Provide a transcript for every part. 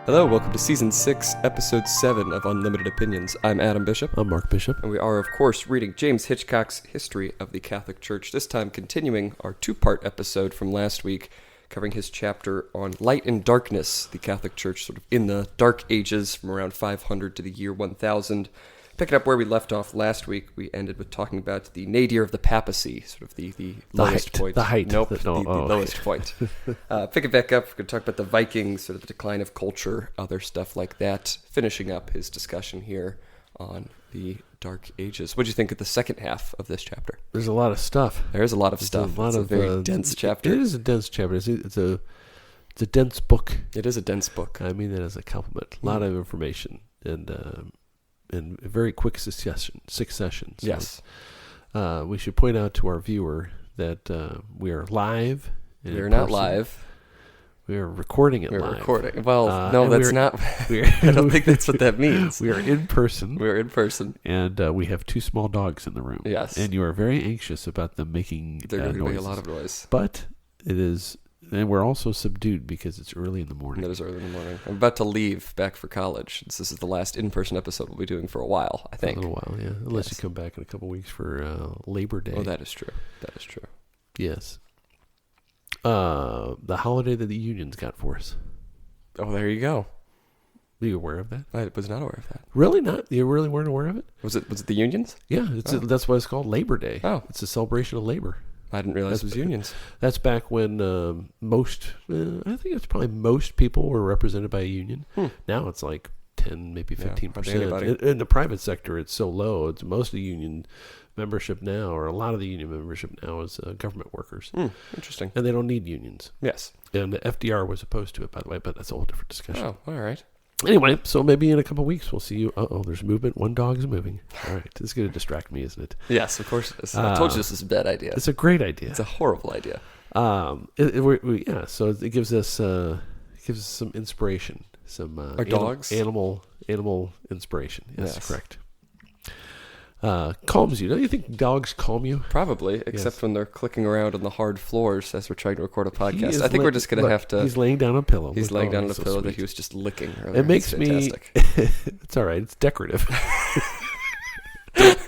Hello, welcome to Season 6, Episode 7 of Unlimited Opinions. I'm Adam Bishop. I'm Mark Bishop. And we are, of course, reading James Hitchcock's History of the Catholic Church, this time continuing our two-part episode from last week, covering his chapter on light and darkness, the Catholic Church sort of in the Dark Ages from around 500 to the year 1000. Picking up where we left off last week, we ended with talking about the nadir of the papacy, sort of the lowest point. The height. Nope, the lowest point. Pick it back up. We're going to talk about the Vikings, sort of the decline of culture, other stuff like that. Finishing up his discussion here on the Dark Ages. What do you think of the second half of this chapter? There's a lot of stuff. There is a lot of stuff. It's a very dense chapter. It is a dense chapter. It's a dense book. It is a dense book. I mean that as a compliment. A lot of information and in very quick succession. So, yes. We should point out to our viewer that we are live. We are not live. We are recording it live. We're recording. Well, no, that's not. I don't think that's what that means. We are in person. We're in person. And we have two small dogs in the room. Yes. And you are very anxious about them making They're going to make a noises. lot of noise. But it is... And we're also subdued because it's early in the morning. It is early in the morning. I'm about to leave back for college. This is the last in-person episode we'll be doing for a while, I think. A little while, yeah. Unless you come back in a couple weeks for Labor Day. Oh, that is true. That is true. Yes. The holiday that the unions got for us. Oh, there you go. Were you aware of that? I was not aware of that. Really not? You really weren't aware of it? Was it the unions? Yeah, that's why it's called Labor Day. Oh. It's a celebration of labor. I didn't realize it was unions. That's back when I think it's probably most people were represented by a union. Now it's like 10, maybe 15%. In the private sector, it's so low. It's most of the union membership now, or a lot of the union membership now, is government workers. Interesting. And they don't need unions. Yes. And the FDR was opposed to it, by the way, but that's a whole different discussion. Oh, all right. Anyway, so maybe in a couple of weeks we'll see you. There's movement. One dog is moving. All right. This is going to distract me, isn't it? Yes, of course. I told you this is a bad idea. It's a great idea. It's a horrible idea. So it gives us some inspiration. Some dogs? Animal inspiration. Yes, correct. Calms you. Don't you think dogs calm you? Probably, except when they're clicking around on the hard floors as we're trying to record a podcast. I think we're just going to have to... He's laying down a pillow. He's laying down on a pillow that he was just licking earlier. It makes me... It's all right. It's decorative.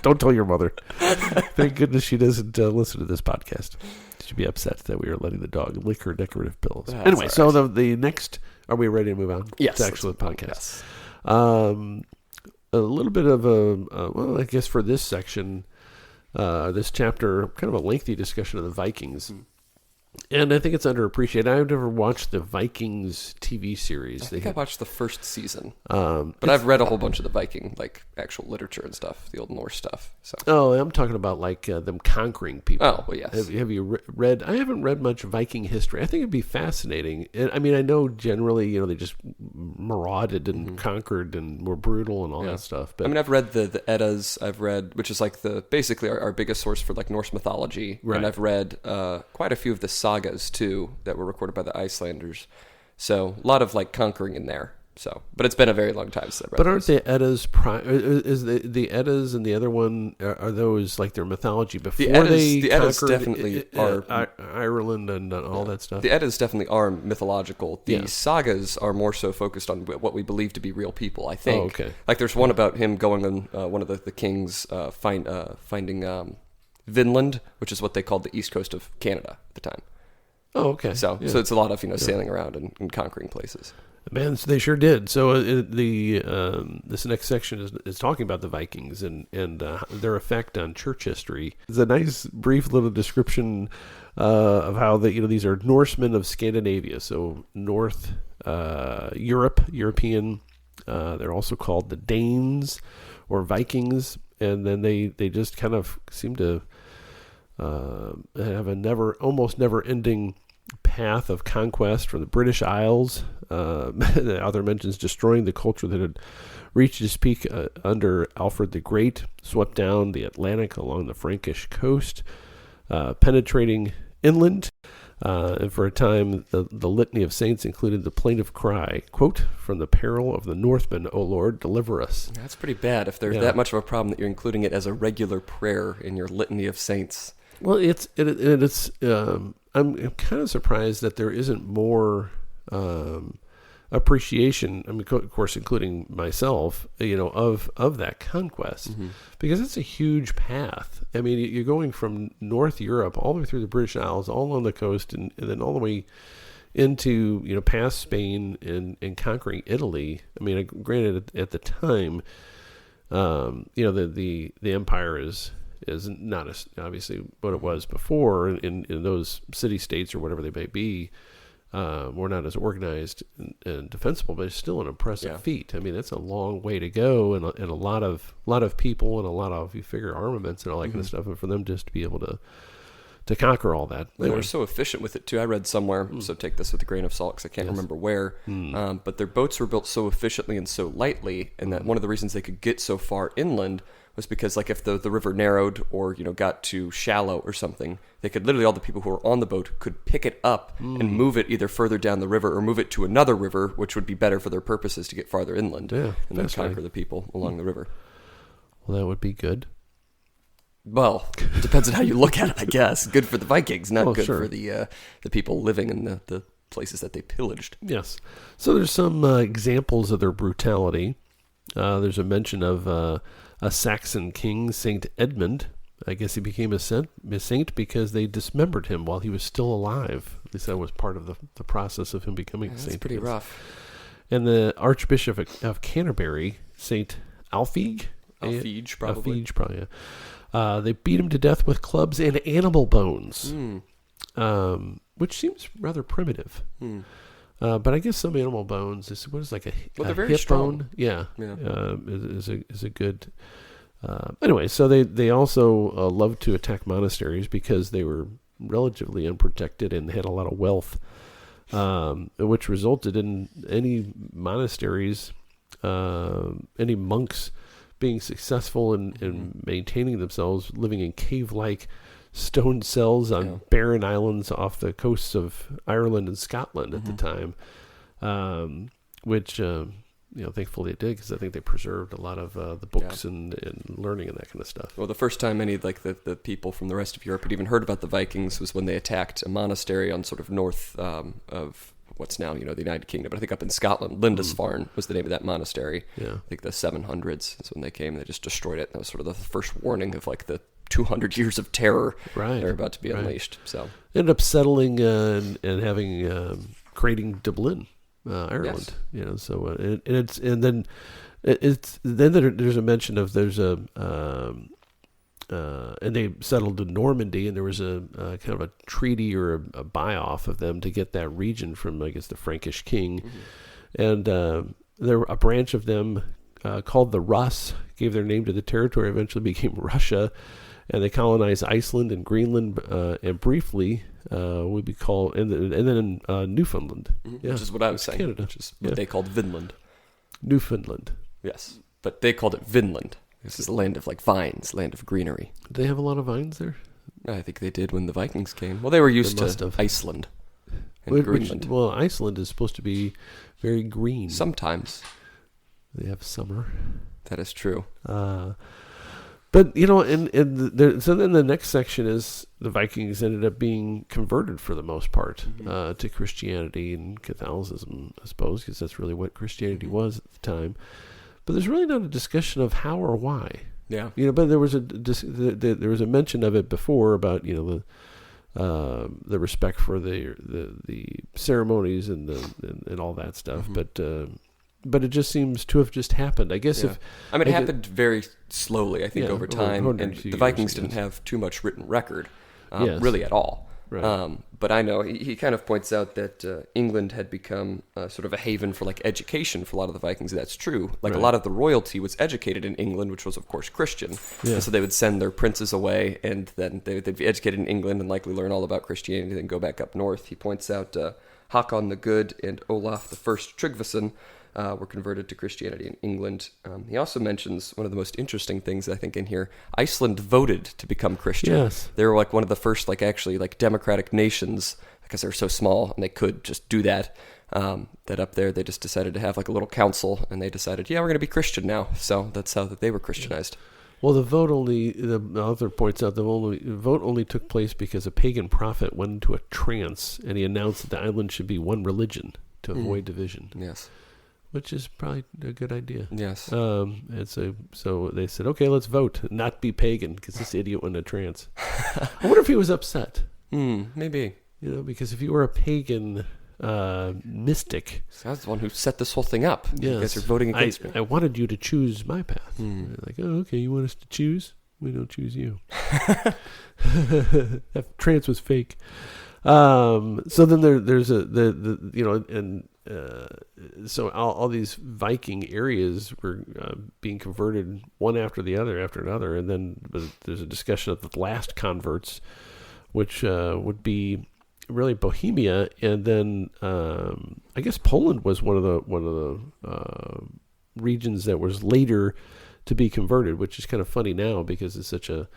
Don't tell your mother. Thank goodness she doesn't listen to this podcast. She'd be upset that we are letting the dog lick her decorative pillows. Anyway, right. So the next... Are we ready to move on? Yes. To actually the podcast. Yes. A little bit of I guess for this section, this chapter, kind of a lengthy discussion of the Vikings. And I think it's underappreciated. I've never watched the Vikings TV series. I think I watched the first season. But I've read a whole bunch of the Viking, actual literature and stuff, the Old Norse stuff. So. Oh, I'm talking about them conquering people. Oh, well, yes. Have you read? I haven't read much Viking history. I think it'd be fascinating. I mean, I know generally, they just marauded and conquered and were brutal and all that stuff. But I've read the Eddas. I've read, which is basically our biggest source for Norse mythology. Right. And I've read quite a few of the sagas too that were recorded by the Icelanders. So a lot of conquering in there. So, but it's been a very long time since I read. But aren't the Eddas is the Eddas and the other one are those their mythology before the Eddas definitely are Ireland and all that stuff? The Eddas definitely are mythological. The sagas are more so focused on what we believe to be real people, I think. Oh, okay. There's one about him going on one of the kings finding Vinland, which is what they called the east coast of Canada at the time. Oh, okay. So it's a lot of sailing around and conquering places. Man, they sure did. So this next section is talking about the Vikings and their effect on church history. It's a nice, brief little description of how these are Norsemen of Scandinavia, so North European. They're also called the Danes or Vikings, and then they just kind of seem to have a almost never-ending path of conquest from the British Isles. The author mentions destroying the culture that had reached its peak under Alfred the Great, swept down the Atlantic along the Frankish coast, penetrating inland. And for a time, the litany of saints included the plaintive cry, quote, "From the peril of the Northmen, O Lord, deliver us." That's pretty bad if there's that much of a problem that you're including it as a regular prayer in your litany of saints. Well, it's I'm kind of surprised that there isn't more a appreciation, I mean, of course, including myself, of that conquest, because it's a huge path. I mean, you're going from North Europe all the way through the British Isles, all on the coast, and then all the way into, past Spain and conquering Italy. I mean, granted, at the time, the empire is not as obviously what it was before in those city-states or whatever they may be. We're not as organized and defensible, but it's still an impressive feat. I mean, that's a long way to go, and a lot of people and a lot of, you figure, armaments and all that kind of stuff, and for them just to be able to conquer all that. They were so efficient with it too. I read somewhere, so take this with a grain of salt because I can't remember where, but their boats were built so efficiently and so lightly, and that one of the reasons they could get so far inland was because, like, if the river narrowed or got too shallow or something, they could literally, all the people who were on the boat could pick it up and move it either further down the river or move it to another river, which would be better for their purposes to get farther inland and then conquer the people along the river. Well, that would be good. Well, it depends on how you look at it, I guess. Good for the Vikings, not good for the people living in the places that they pillaged. Yes. So there's some examples of their brutality. There's a mention of a Saxon king, Saint Edmund. I guess he became a saint because they dismembered him while he was still alive. At least that was part of the process of him becoming a saint. That's pretty rough. And the Archbishop of Canterbury, Saint Alfege. Alfege, probably. Alfege, probably, yeah. They beat him to death with clubs and animal bones, which seems rather primitive. But I guess some animal bones is like a they're very hip strong. bone. Yeah. Is a good. Anyway, so they also loved to attack monasteries because they were relatively unprotected and had a lot of wealth, which resulted in any monasteries, any monks being successful in maintaining themselves, living in cave-like stone cells on barren islands off the coasts of Ireland and Scotland at the time, which thankfully it did, because I think they preserved a lot of the books and learning and that kind of stuff. Well, the first time any the people from the rest of Europe had even heard about the Vikings was when they attacked a monastery on sort of north of what's now the United Kingdom, but I think up in Scotland, Lindisfarne was the name of that monastery. I think the 700s is when they came. They just destroyed it. That was sort of the first warning of like the 200 years of terror they're about to be unleashed. So ended up settling and having creating Dublin, Ireland. So then there's a mention of and they settled in Normandy, and there was a kind of a treaty or a buy-off of them to get that region from, I guess, the Frankish king. And there a branch of them called the Russ gave their name to the territory, eventually became Russia, and they colonized Iceland and Greenland, and briefly would be called, and then Newfoundland, which is what I was saying, Canada, which is what they called Vinland. Newfoundland. Yes, but they called it Vinland. This is a land of like vines, land of greenery. Do they have a lot of vines there? I think they did when the Vikings came. Well, they were used to Iceland and Greenland. Well, Iceland is supposed to be very green. Sometimes. They have summer. That is true. But, so then the next section is the Vikings ended up being converted for the most part to Christianity and Catholicism, I suppose, because that's really what Christianity was at the time. But there's really not a discussion of how or why. Yeah. But there was there was a mention of it before about the respect for the ceremonies and all that stuff. But it just seems to have just happened. I guess it happened very slowly. I think over time, and the Vikings didn't have too much written record, really at all. Right. But I know he kind of points out that England had become sort of a haven for like education for a lot of the Vikings. That's true. Like a lot of the royalty was educated in England, which was of course Christian. Yeah. And so they would send their princes away, and then they'd be educated in England and likely learn all about Christianity, then go back up north. He points out Hakon the Good and Olaf the First Tryggvason were converted to Christianity in England. He also mentions one of the most interesting things, I think, in here. Iceland voted to become Christian. Yes. They were like one of the first democratic nations, because they were so small and they could just do that. That up there they just decided to have like a little council, and they decided, we're going to be Christian now. So that's how they were Christianized. Well, the author points out the vote only took place because a pagan prophet went into a trance, and he announced that the island should be one religion to avoid division. Yes. Which is probably a good idea. Yes. And so they said, okay, let's vote, not be pagan, because this idiot went into trance. I wonder if he was upset. Maybe. Because if you were a pagan mystic, so I was the one who set this whole thing up. Yes, You guys are voting against me. I wanted you to choose my path. Like, oh, okay, you want us to choose? We don't choose you. That trance was fake. So then there's so all these Viking areas were being converted one after the other after another, and then there's a discussion of the last converts, which would be really Bohemia, and then I guess Poland was one of the regions that was later to be converted, which is kind of funny now because it's such a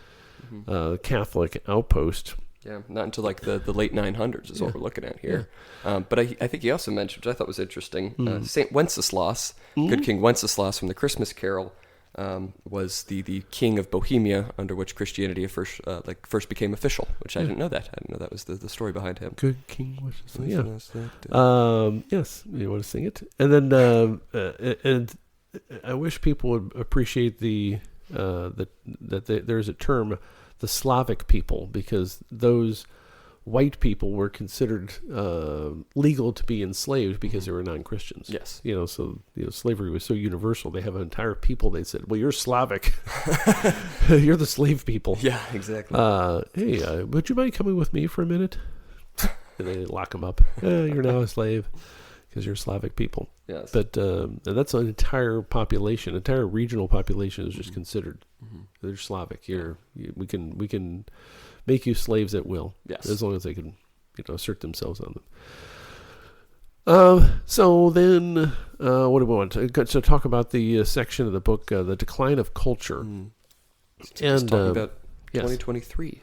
Catholic outpost. Yeah, not until like the late 900s is what we're looking at here. Yeah. But I think he also mentioned, which I thought was interesting, Saint Wenceslas, good King Wenceslas from the Christmas Carol, was the king of Bohemia, under which Christianity first became official. Which I didn't know that. I didn't know that was the story behind him. Good King Wenceslas. Yeah. Yes, you want to sing it, and then and I wish people would appreciate that there's a term, the Slavic people, because those white people were considered legal to be enslaved because they were non-Christians. Yes. So slavery was so universal. They have an entire people. They said, well, you're Slavic. You're the slave people. Yeah, exactly. Hey, would you mind coming with me for a minute? And they lock them up. You're now a slave because you're Slavic people. Yes. But and that's an entire population, entire regional population is just considered. They're Slavic. We can make you slaves at will. Yes. As long as they can, assert themselves on them. So then, what do we want to talk about? The section of the book, the decline of culture, and talking about 2023.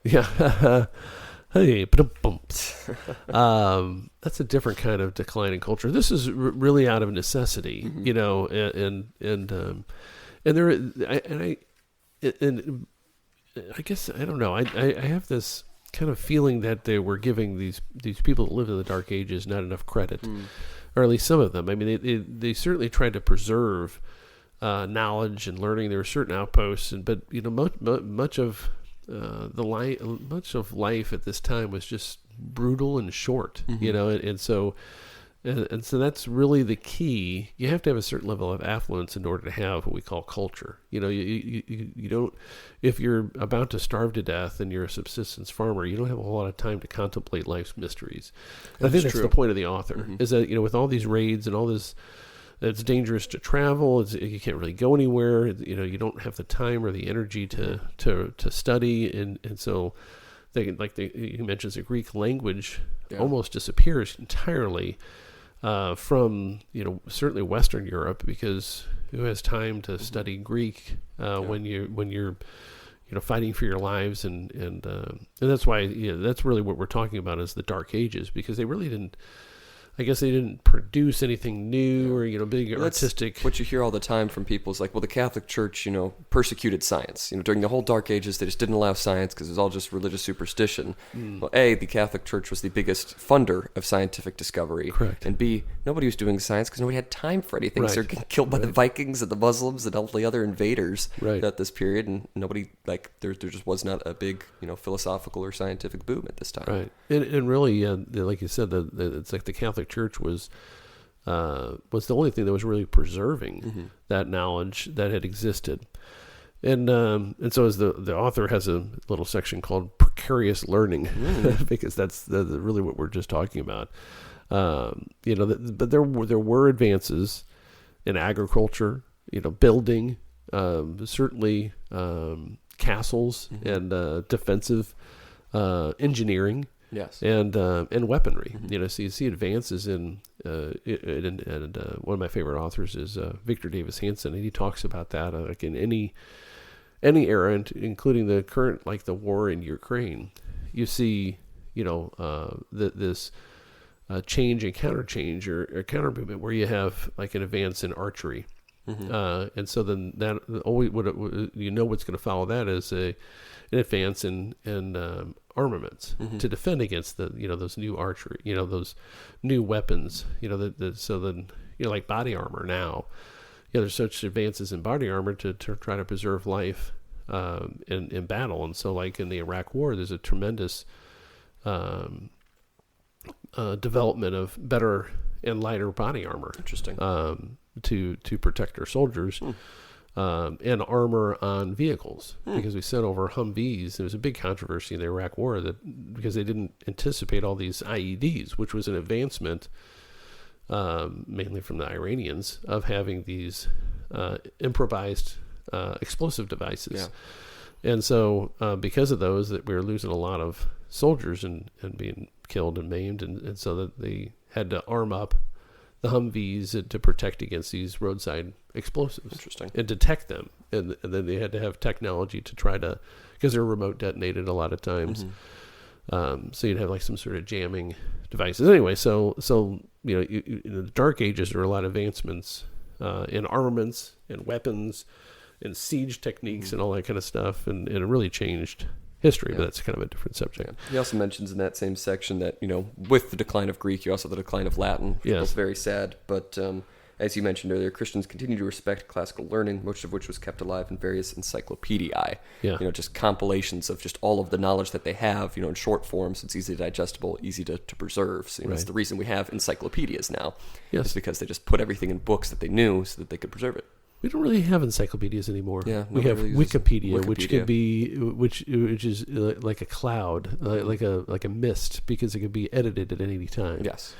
Yeah. Hey, that's a different kind of decline in culture. This is really out of necessity, and I guess I don't know. I have this kind of feeling that they were giving these people that lived in the Dark Ages not enough credit, or at least some of them. I mean, they certainly tried to preserve knowledge and learning. There were certain outposts, but much of life at this time was just brutal and short, and so that's really the key. You have to have a certain level of affluence in order to have what we call culture. You don't, if you're about to starve to death and you're a subsistence farmer, you don't have a whole lot of time to contemplate life's mysteries. And I think that's the point of the author, is that, with all these raids and all this, it's dangerous to travel. You can't really go anywhere. You don't have the time or the energy to study, and so he mentions the Greek language almost disappears entirely from certainly Western Europe, because who has time to study Greek when you're fighting for your lives, and that's why that's really what we're talking about is the Dark Ages, because they really didn't. I guess they didn't produce anything new or, big artistic. What you hear all the time from people is like, well, the Catholic Church, persecuted science. During the whole Dark Ages, they just didn't allow science because it was all just religious superstition. Well, A, the Catholic Church was the biggest funder of scientific discovery. Correct. And B, nobody was doing science because nobody had time for anything. Right. So they're getting killed by the Vikings and the Muslims and all the other invaders Right. at this period. And nobody, there just was not a big, philosophical or scientific boom at this time. Right. And really, like you said, it's like the Catholic Church was the only thing that was really preserving that knowledge that had existed, and so as the author has a little section called precarious learning, because that's really what we're just talking about. But there were advances in agriculture, building, certainly castles and defensive engineering. Yes. And weaponry. So you see advances in one of my favorite authors is Victor Davis Hanson, and he talks about that like in any era, including the current, like the war in Ukraine. You see, this change and counter change or counter movement where you have like an advance in archery, And so then that always what's going to follow that is an advance in armaments to defend against those new archery, those new weapons, so then like body armor now. There's such advances in body armor to try to preserve life in battle. And so like in the Iraq War, there's a tremendous development of better and lighter body armor. Interesting. To protect our soldiers. And armor on vehicles, because we sent over Humvees. There was a big controversy in the Iraq War because they didn't anticipate all these IEDs, which was an advancement mainly from the Iranians, of having these improvised explosive devices. Yeah. And so because of those, that we were losing a lot of soldiers and being killed and maimed, and so that they had to arm up the Humvees to protect against these roadside explosives. Interesting. And detect them. And then they had to have technology to try to, because they're remote detonated a lot of times. So you'd have like some sort of jamming devices. Anyway, so in the Dark Ages, there were a lot of advancements in armaments and weapons and siege techniques and all that kind of stuff. And it really changed history, but that's kind of a different subject. Yeah. He also mentions in that same section that, with the decline of Greek, you also have the decline of Latin, which was very sad. But as you mentioned earlier, Christians continue to respect classical learning, most of which was kept alive in various encyclopediae. Yeah. Just compilations of just all of the knowledge that they have, in short form, so it's easily digestible, easy to preserve. So, that's the reason we have encyclopedias now. Yes. It's because they just put everything in books that they knew so that they could preserve it. We don't really have encyclopedias anymore. Yeah, we have really Wikipedia, which could be which is like a cloud, like a mist, because it could be edited at any time. Yes,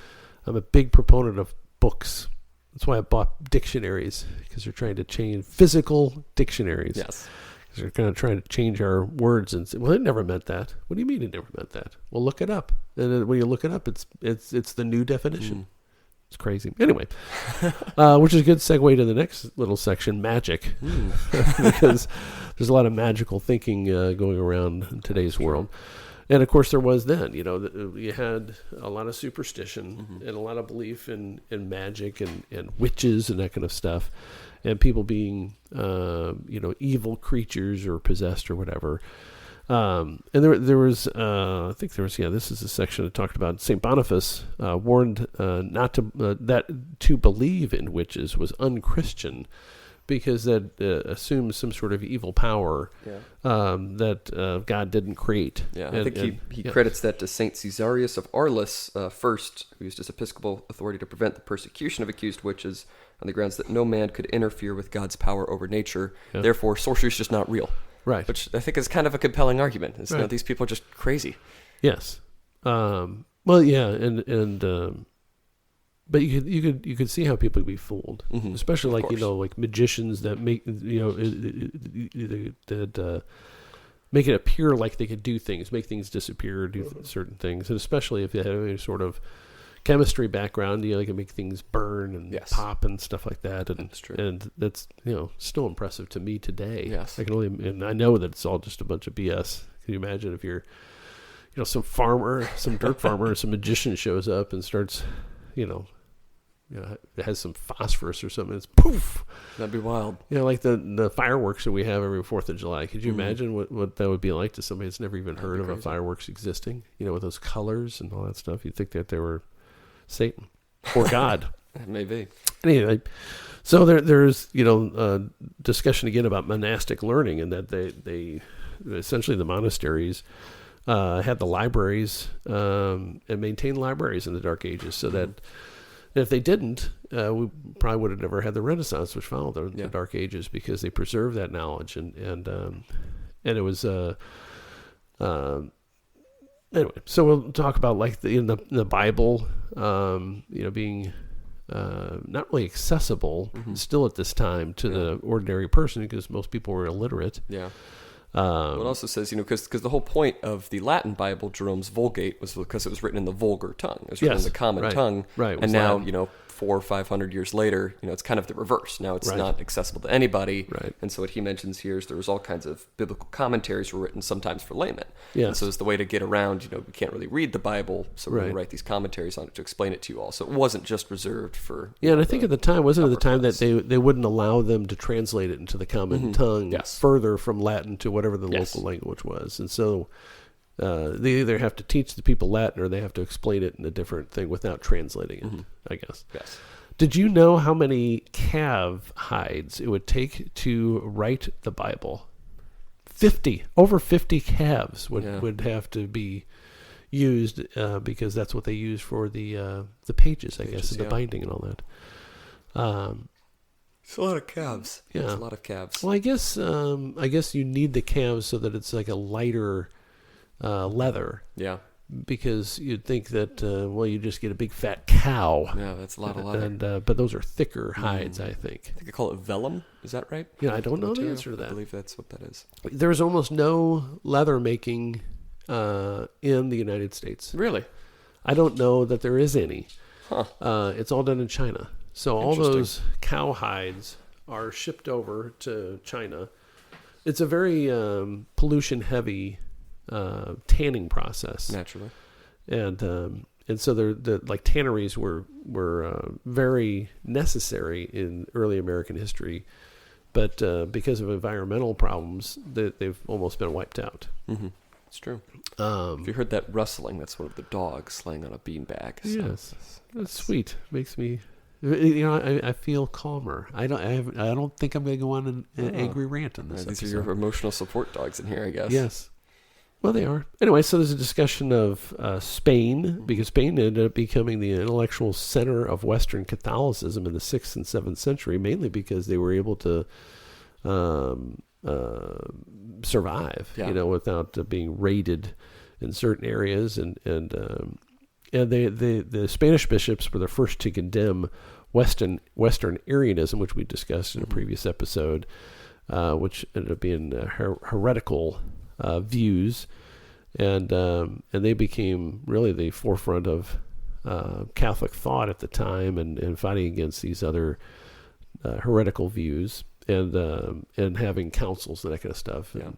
I'm a big proponent of books. That's why I bought dictionaries, because they're trying to change physical dictionaries. Yes, because they're kind of trying to change our words and say, well, it never meant that. What do you mean it never meant that? Well, look it up, and then when you look it up, it's the new definition. It's crazy. Anyway, which is a good segue to the next little section, magic, because there's a lot of magical thinking going around in today's world. And of course there was then, you had a lot of superstition and a lot of belief in magic and witches and that kind of stuff, and people being, evil creatures or possessed or whatever. And there was, I think there was, this is a section that talked about St. Boniface warned not to, that to believe in witches was unchristian, because that assumes some sort of evil power that God didn't create. Yeah, I think he credits that to St. Caesarius of Arles first, who used his episcopal authority to prevent the persecution of accused witches on the grounds that no man could interfere with God's power over nature. Yeah. Therefore, sorcery is just not real. Right. Which I think is kind of a compelling argument. It's, these people are just crazy. Yes. Well, yeah, and but you could see how people could be fooled, especially like like magicians that make that make it appear like they could do things, make things disappear, do certain things, and especially if they have any sort of chemistry background, they can make things burn and pop and stuff like that, and that's true. And that's still impressive to me today. Yes, I can only, and I know that it's all just a bunch of BS. Can you imagine if you're some farmer, some dirt farmer, some magician shows up and starts it has some phosphorus or something. It's poof. That'd be wild. Like the fireworks that we have every 4th of July. Could you imagine what that would be like to somebody that's never even heard of a fireworks existing? With those colors and all that stuff. You'd think that they were Satan or God. Maybe. Anyway, so there's discussion again about monastic learning, and that they essentially the monasteries had the libraries and maintained libraries in the Dark Ages, so that if they didn't, we probably would have never had the Renaissance, which followed the Dark Ages, because they preserved that knowledge and it was anyway. So we'll talk about like in the Bible, being not really accessible still at this time to the ordinary person, because most people were illiterate. Yeah. Well, it also says, because the whole point of the Latin Bible, Jerome's Vulgate, was because it was written in the vulgar tongue. It was written in the common tongue. Right. And now, Latin. 400 or 500 years later, it's kind of the reverse. Now it's not accessible to anybody. Right. And so what he mentions here is there was all kinds of biblical commentaries were written sometimes for laymen. Yes. And so it's the way to get around, we can't really read the Bible, so we're going to write these commentaries on it to explain it to you all. So it wasn't just reserved for... and I think at the time, wasn't it the time that they wouldn't allow them to translate it into the common tongue further from Latin to whatever the local language was. And so they either have to teach the people Latin or they have to explain it in a different thing without translating it, I guess. Yes. Did you know how many calf hides it would take to write the Bible? 50. Over 50 calves would have to be used because that's what they use for the pages, I guess, and the binding and all that. It's a lot of calves. Yeah. It's a lot of calves. Well, I guess you need the calves so that it's like a lighter leather. Yeah. Because you'd think that you just get a big fat cow. Yeah, that's a lot of leather. And but those are thicker hides, I think. I think they call it vellum. Is that right? Yeah, I don't know the answer to that. I believe that's what that is. There's almost no leather making in the United States. Really? I don't know that there is any. Huh. It's all done in China. So all those cow hides are shipped over to China. It's a very pollution-heavy tanning process. Naturally. And so the tanneries were very necessary in early American history, but because of environmental problems, they've almost been wiped out. Mm-hmm. It's true. If you heard that rustling, that's one of the dogs laying on a beanbag. So Yes, that's sweet. Makes me, I feel calmer. I don't think I'm going to go on an angry rant on this. These are your emotional support dogs in here, I guess. Yes. Well, they are. Anyway, so there's a discussion of Spain, because Spain ended up becoming the intellectual center of Western Catholicism in the 6th and 7th century, mainly because they were able to survive, without being raided in certain areas. And the Spanish bishops were the first to condemn Western Arianism, which we discussed in a previous episode, which ended up being heretical views, and they became really the forefront of Catholic thought at the time, and fighting against these other heretical views, and having councils and that kind of stuff. And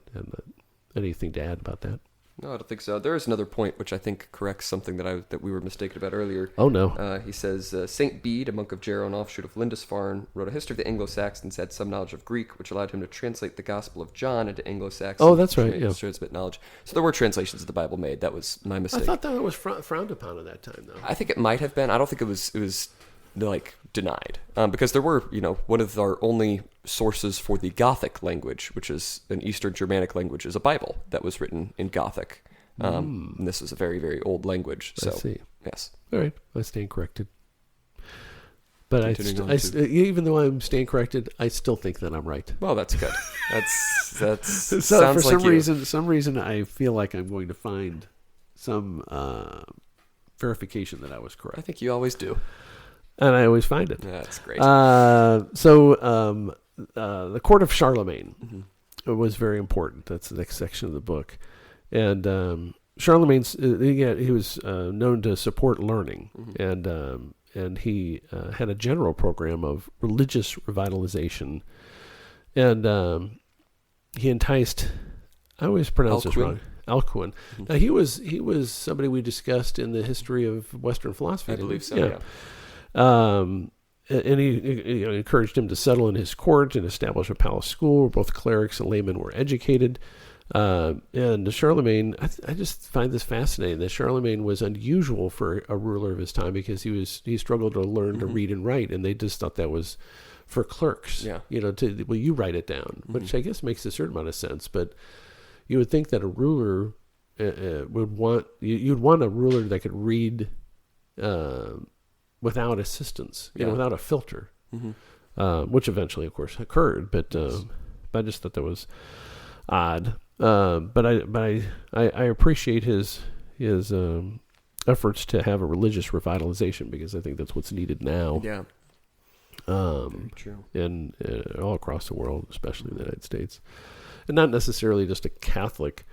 anything to add about that? No, I don't think so. There is another point which I think corrects something that we were mistaken about earlier. Oh, no. He says, St. Bede, a monk of Jarrow, an offshoot of Lindisfarne, wrote a history of the Anglo-Saxons, had some knowledge of Greek, which allowed him to translate the Gospel of John into Anglo-Saxon. Oh, that's right, yeah. Transmit knowledge. So there were translations of the Bible made. That was my mistake. I thought that was frowned upon at that time, though. I think it might have been. I don't think it was denied, because there were, one of our only sources for the Gothic language, which is an Eastern Germanic language, is a Bible that was written in Gothic. And this is a very, very old language. So, I see. Yes. All right. I stand corrected. But even though I'm staying corrected, I still think that I'm right. Well, that's good. That's so sounds for like some reason, I feel like I'm going to find some verification that I was correct. I think you always do. And I always find it. That's great. The court of Charlemagne was very important. That's the next section of the book. And Charlemagne's, he was known to support learning. And he had a general program of religious revitalization. And he enticed, I always pronounce this wrong, Alcuin. Now, he was somebody we discussed in the history of Western philosophy. I believe so, yeah. And he encouraged him to settle in his court and establish a palace school where both clerics and laymen were educated. And Charlemagne, I just find this fascinating that Charlemagne was unusual for a ruler of his time because he struggled to learn to read and write, and they just thought that was for clerks. Yeah. You write it down, which I guess makes a certain amount of sense. But you would think that a ruler you'd want a ruler that could read without assistance, without a filter, which eventually, of course, occurred. But I just thought that was odd. But I appreciate his efforts to have a religious revitalization because I think that's what's needed now. Yeah. Very true. And all across the world, especially in the United States. and not necessarily just a Catholic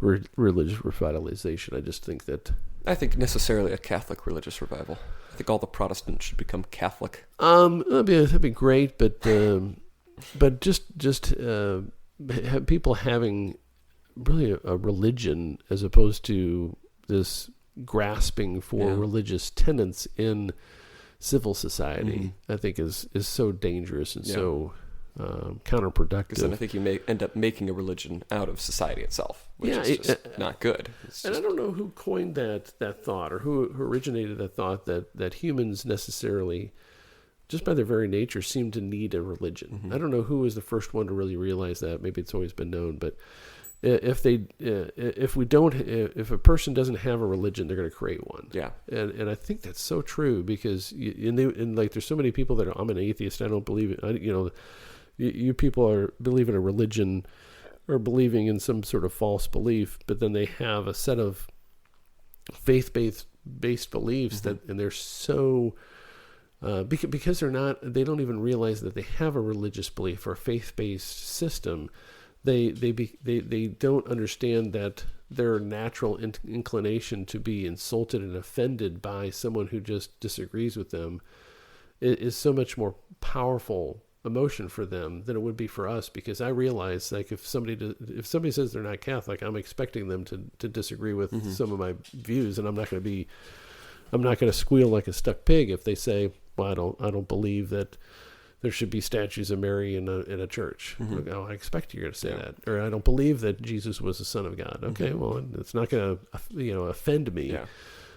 religious revitalization. I just think that I think necessarily a Catholic religious revival. I think all the Protestants should become Catholic. That'd be great, but just have people having really a religion as opposed to this grasping for religious tenets in civil society, I think is so dangerous and so counterproductive. Because then I think you may end up making a religion out of society itself, which is just not good. And I don't know who coined that thought or who originated that thought that humans necessarily, just by their very nature, seem to need a religion. I don't know who was the first one to really realize that. Maybe it's always been known, but if a person doesn't have a religion, they're going to create one. Yeah, and I think that's so true because there's so many people that I'm an atheist. I don't believe it. You people believe in a religion or believing in some sort of false belief, but then they have a set of faith-based beliefs and they're so because they don't even realize that they have a religious belief or a faith-based system. They don't understand that their natural inclination to be insulted and offended by someone who just disagrees with them is so much more powerful emotion for them than it would be for us, because I realize, like, if somebody says they're not Catholic, I'm expecting them to disagree with some of my views, and I'm not going to squeal like a stuck pig if they say, well, I don't believe that there should be statues of Mary in a church. Like, I expect you're going to say that. Or I don't believe that Jesus was the Son of God. Okay, well, it's not going to offend me. Yeah.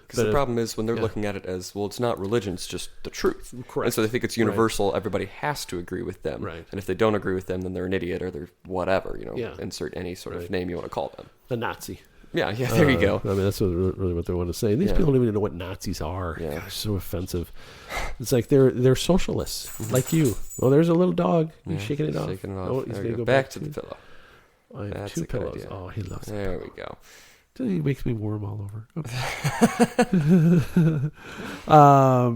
Because the problem is when they're looking at it as, well, it's not religion, it's just the truth. Correct. And so they think it's universal. Right. Everybody has to agree with them. Right. And if they don't agree with them, then they're an idiot or they're whatever, insert any sort of name you want to call them. A Nazi. Yeah, there you go. I mean, that's really what they want to say. And these people don't even know what Nazis are. Yeah. Gosh, so offensive. It's like they're socialists, like you. Oh, there's a little dog. He's shaking it off. Shaking it off. Oh, he's going to go back to the pillow. I have that's 2 pillows. Idea. Oh, he loves it. There we go. He makes me warm all over. Okay. All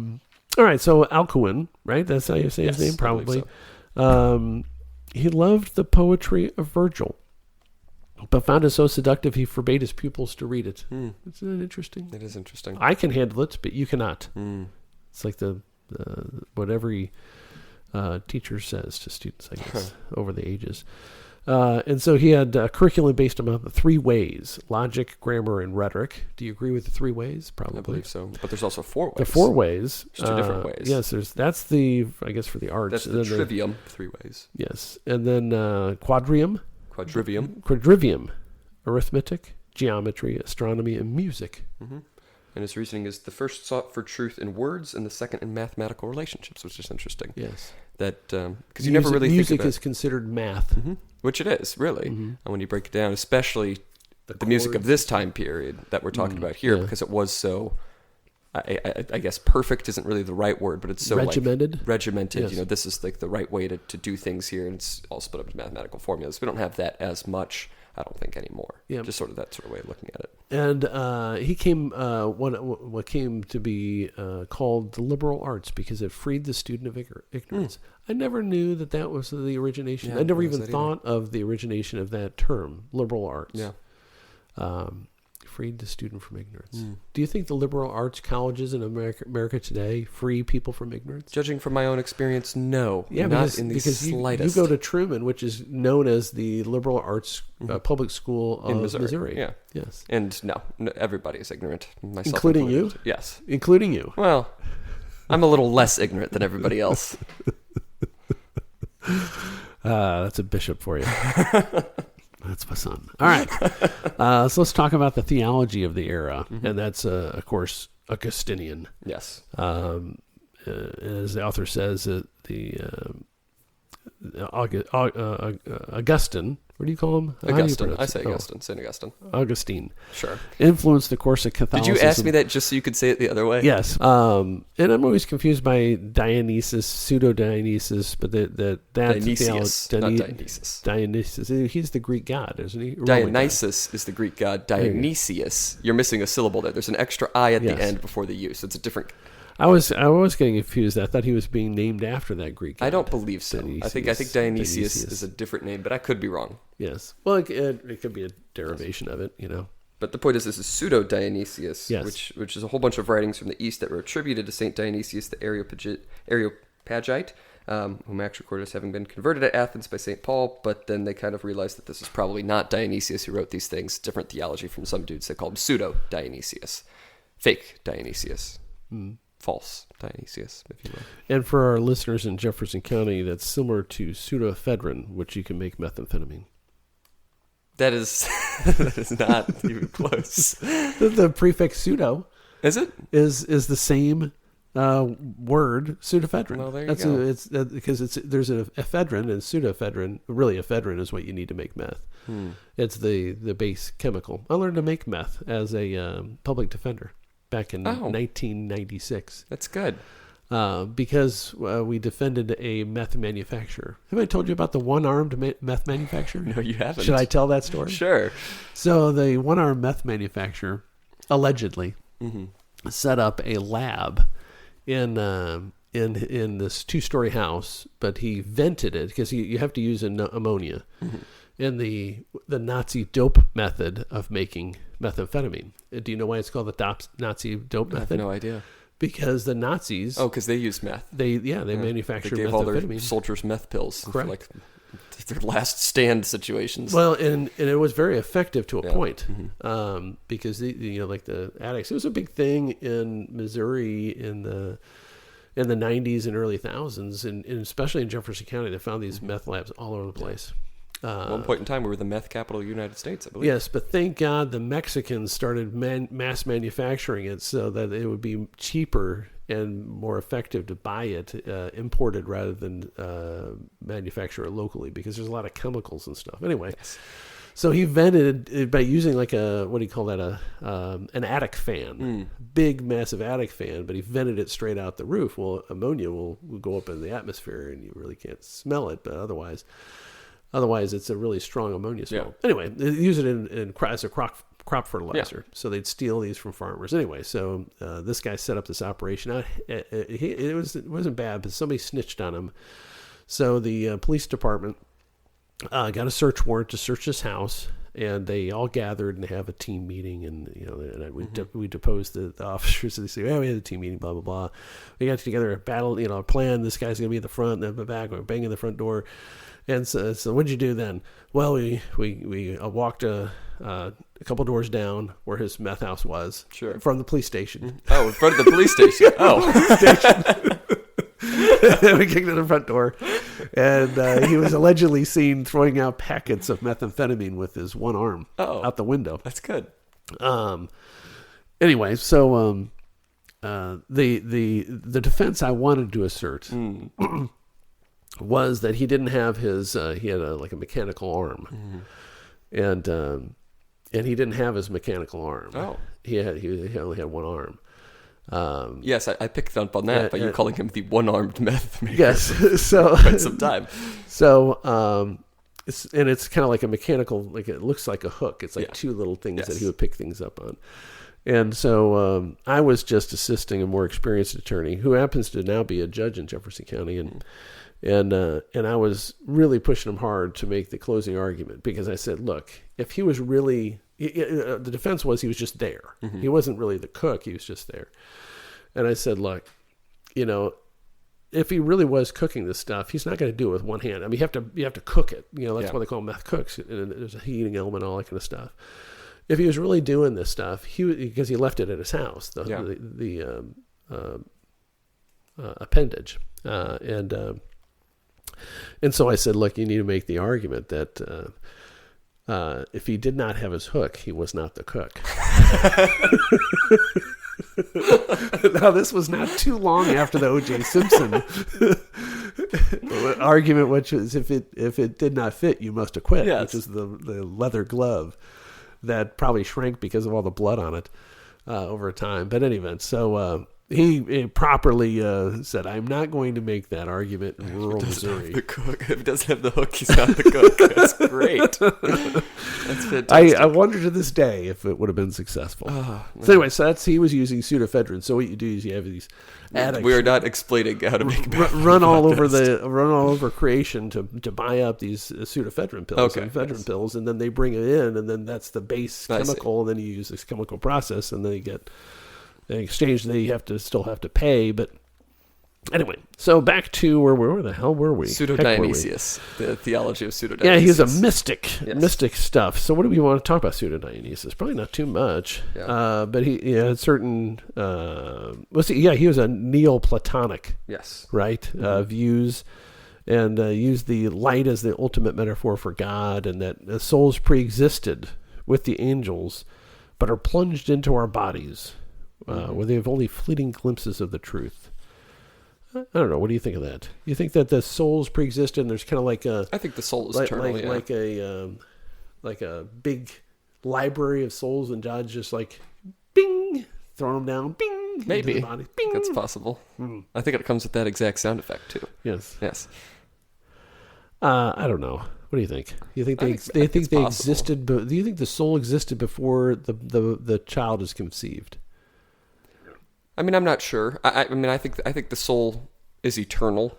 right, so Alcuin, right? That's how you say his name, probably. So. He loved the poetry of Virgil, but found it so seductive he forbade his pupils to read it. Isn't that interesting? It is interesting. I can handle it, but you cannot. It's like what every teacher says to students, I guess, over the ages. And so he had a curriculum based on the 3 ways: logic, grammar, and rhetoric. Do you agree with the 3 ways? Probably. I believe so. But there's also 4 ways. The 4 ways. There's 2 different ways. Yes, that's I guess for the arts. That's the trivium, 3 ways. Yes. And then quadrivium, arithmetic, geometry, astronomy, and music. And his reasoning is the first sought for truth in words and the second in mathematical relationships, which is interesting. Yes. That, because you never really think of music is considered math. Which it is, really. And when you break it down, especially the music of this time period that we're talking about here, because it was so, I guess perfect isn't really the right word, but it's so regimented. Regimented. Yes. This is like the right way to do things here, and it's all split up into mathematical formulas. We don't have that as much, I don't think, anymore. Yeah. Just sort of that sort of way of looking at it. And he came, what came to be called the liberal arts, because it freed the student of ignorance. I never knew that was the origination. I never even thought of the origination of that term, liberal arts. Yeah. Freed the student from ignorance. Do you think the liberal arts colleges in America today free people from ignorance? Judging from my own experience, no. Yeah, not in the slightest. You go to Truman, which is known as the liberal arts public school of Missouri. Yeah. Yes. And no, everybody is ignorant, myself including you? Yes. Including you. Well, I'm a little less ignorant than everybody else. That's a bishop for you. That's my son. All right. So let's talk about the theology of the era. And that's, of course, Augustinian. Yes. As the author says, Augustine, what do you call him? Augustine. I say Augustine. St. Augustine. Augustine. Sure. Influenced the course of Catholicism. Did you ask me that just so you could say it the other way? Yes. And I'm always confused by Dionysus, pseudo-Dionysus, but that's Dionysius, not Dionysus. Dionysus. He's the Greek god, isn't he? Dionysus is the Greek god. Dionysius. You're missing a syllable there. There's an extra I at the end before the U, so it's a different... I was getting confused. I thought he was being named after that Greek god. I don't believe so. I think Dionysius is a different name, but I could be wrong. Yes. Well, it could be a derivation of it, But the point is, this is pseudo-Dionysius, Yes. which is a whole bunch of writings from the East that were attributed to St. Dionysius the Areopagite, whom Acts recorded as having been converted at Athens by St. Paul, but then they kind of realized that this is probably not Dionysius who wrote these things, different theology from some dudes they called pseudo-Dionysius. Fake Dionysius. False Dionysius, if you will. And for our listeners in Jefferson County, that's similar to pseudoephedrine, which you can make methamphetamine. That is not even close. The prefix pseudo Is it? is the same word, pseudoephedrine. Well, there you go. Because there's an ephedrine and pseudoephedrine. Really, ephedrine is what you need to make meth. It's the base chemical. I learned to make meth as a public defender back in 1996. That's good. Because we defended a meth manufacturer. Have I told you about the one-armed meth manufacturer? No, you haven't. Should I tell that story? Sure. So the one-armed meth manufacturer allegedly set up a lab in this 2-story house, but he vented it because you have to use ammonia in the Nazi dope method of making methamphetamine. Do you know why it's called the Nazi dope method? I have no idea. Because the Nazis... Oh, because they used meth. They manufactured They gave methamphetamine. all their soldiers meth pills. Correct. For like their last stand situations. Well, and it was very effective to a point. Because like the addicts, it was a big thing in Missouri in the 90s and early thousands, and especially in Jefferson County. They found these meth labs all over the place. At one point in time, we were the meth capital of the United States, I believe. Yes, but thank God the Mexicans started mass manufacturing it so that it would be cheaper and more effective to buy it imported rather than manufacture it locally, because there's a lot of chemicals and stuff. Anyway, so he vented it by using like an attic fan, big massive attic fan, but he vented it straight out the roof. Well, ammonia will go up in the atmosphere and you really can't smell it, but Otherwise, it's a really strong ammonia smell. Yeah. Anyway, they use it as a crop fertilizer. Yeah. So they'd steal these from farmers. Anyway, so this guy set up this operation. It wasn't bad, but somebody snitched on him. So the police department got a search warrant to search his house, and they all gathered and have a team meeting. And we deposed the officers. And they say, we had a team meeting, blah blah blah. We got together a battle, a plan. This guy's gonna be at the front, and then the back. We're banging the front door. And so what'd you do then? Well, we walked a couple doors down where his meth house was. Sure. From the police station. Oh, in front of the police station. Oh. We kicked in the front door, and he was allegedly seen throwing out packets of methamphetamine with his one arm out the window. That's good. Anyway, so the defense I wanted to assert was that he didn't have his he had a mechanical arm, and he didn't have his mechanical arm. Oh, he only had one arm. Yes, I picked up on that by you calling him the one-armed meth maker. Yes, so quite some time. So it's kind of like a mechanical, it looks like a hook. It's like two little things that he would pick things up on. And so I was just assisting a more experienced attorney who happens to now be a judge in Jefferson County, and I was really pushing him hard to make the closing argument, because I said, look, if he was really, the defense was he was just there. He wasn't really the cook. He was just there. And I said, look, if he really was cooking this stuff, he's not going to do it with one hand. I mean, you have to cook it. That's why they call them meth cooks. And there's a heating element, all that kind of stuff. If he was really doing this stuff, because he left it at his house, the appendage, and so I said, look, you need to make the argument that if he did not have his hook, he was not the cook. Now, this was not too long after the O.J. Simpson argument, which was if it did not fit, you must acquit, which is the leather glove that probably shrank because of all the blood on it over time. But anyway, so he properly said, "I'm not going to make that argument in rural Missouri." The cook. If he doesn't have the hook, he's not the cook. That's great. That's fantastic. I wonder to this day if it would have been successful. So anyway, he was using pseudoephedrine. So what you do is you have these addicts. We are not explaining how to make run all over creation to buy up these pseudoephedrine pills and ephedrine pills, and then they bring it in, and then that's the base chemical, and then you use this chemical process, and then you get an exchange that you still have to pay, but. Anyway, so back to where the hell were we? Pseudo-Dionysius, the theology of Pseudo-Dionysius. Yeah, he's a mystic stuff. So what do we want to talk about Pseudo-Dionysius? Probably not too much. Yeah. But he had certain, he was a Neoplatonic. Yes. Right? Views, and used the light as the ultimate metaphor for God, and that souls pre-existed with the angels, but are plunged into our bodies, where they have only fleeting glimpses of the truth. I don't know. What do you think of that? You think that the souls pre-existed, and there's kind of like a... I think the soul is eternal, like a big library of souls, and God's just like, bing, throwing them down, bing, maybe. into the body. Bing. That's possible. I think it comes with that exact sound effect, too. Yes. I don't know. What do you think? You think they existed? Do you think the soul existed before the child is conceived? I mean, I'm not sure. I think the soul is eternal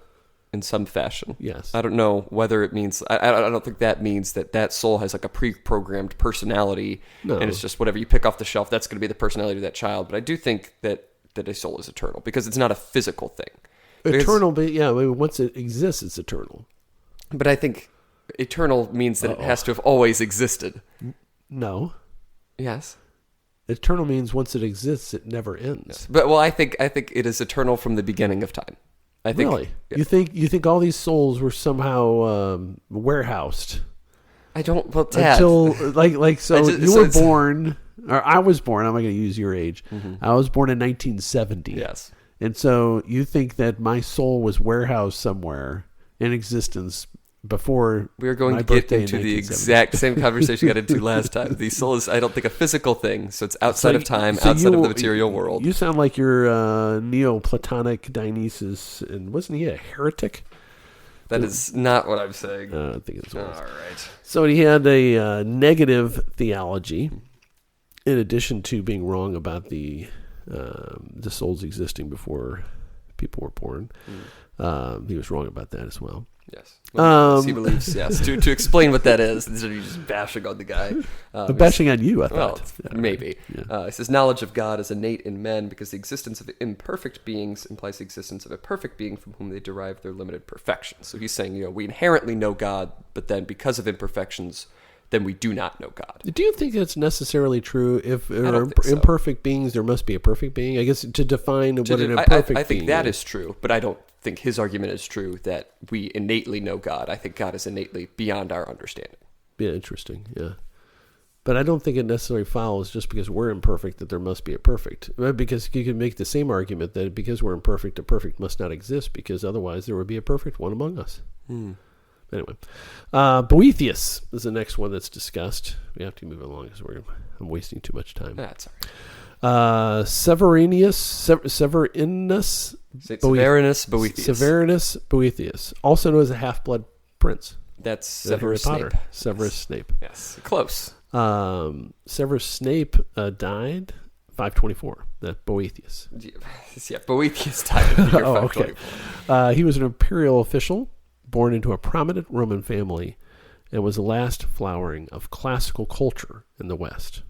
in some fashion. Yes. I don't know whether it means... I don't think that means that soul has like a pre-programmed personality, and it's just whatever you pick off the shelf, that's going to be the personality of that child. But I do think that a soul is eternal, because it's not a physical thing. Eternal, but once it exists, it's eternal. But I think eternal means that it has to have always existed. No. Yes. Eternal means once it exists, it never ends. Yes. But I think it is eternal from the beginning of time. I think. Really? Yeah. You think all these souls were somehow warehoused? I don't. Well, Dad. Until you were born, or I was born. I'm not going to use your age. Mm-hmm. I was born in 1970. Yes. And so you think that my soul was warehoused somewhere in existence before we are going to get into the exact same conversation we got into last time. The soul is, I don't think, a physical thing, so it's outside of time, outside of the material world. You sound like you're Neoplatonic Dionysus, and wasn't he a heretic? That is not what I'm saying. I think it's all right. So he had a negative theology, in addition to being wrong about the souls existing before people were born. He was wrong about that as well. Yes. He believes, yes. To explain what that is, instead of you just bashing on the guy. Bashing on you, I thought. Well, maybe. Yeah. He says, knowledge of God is innate in men because the existence of imperfect beings implies the existence of a perfect being from whom they derive their limited perfection. So he's saying, we inherently know God, but then because of imperfections, then we do not know God. Do you think that's necessarily true? If there are imperfect beings, there must be a perfect being? I guess to define what an imperfect being is. I think that is true, but I don't think his argument is true that we innately know God. I think God is innately beyond our understanding. Yeah, interesting. Yeah. But I don't think it necessarily follows just because we're imperfect that there must be a perfect. Because you can make the same argument that because we're imperfect, a perfect must not exist, because otherwise there would be a perfect one among us. Anyway, Boethius is the next one that's discussed. We have to move along because I'm wasting too much time. That's all right. Severinus Boethius, also known as the Half-Blood Prince. That's Severus Snape. Severus Snape. Yes, close. Severus Snape died 524. That Boethius. Yeah, Boethius died in the year 524. Okay. He was an imperial official, born into a prominent Roman family, and was the last flowering of classical culture in the West.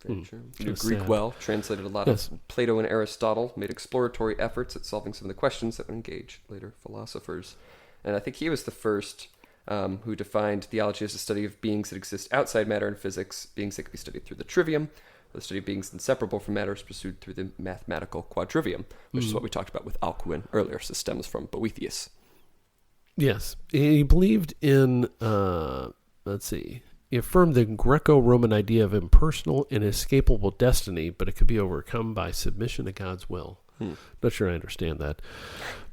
Very true. He knew Greek well, translated a lot of Plato and Aristotle, made exploratory efforts at solving some of the questions that would engage later philosophers. And I think he was the first who defined theology as a study of beings that exist outside matter and physics, beings that can be studied through the trivium. The study of beings inseparable from matter is pursued through the mathematical quadrivium, which is what we talked about with Alcuin earlier. So this stems from Boethius. Yes. He believed in, he affirmed the Greco-Roman idea of impersonal and inescapable destiny, but it could be overcome by submission to God's will. Not sure I understand that.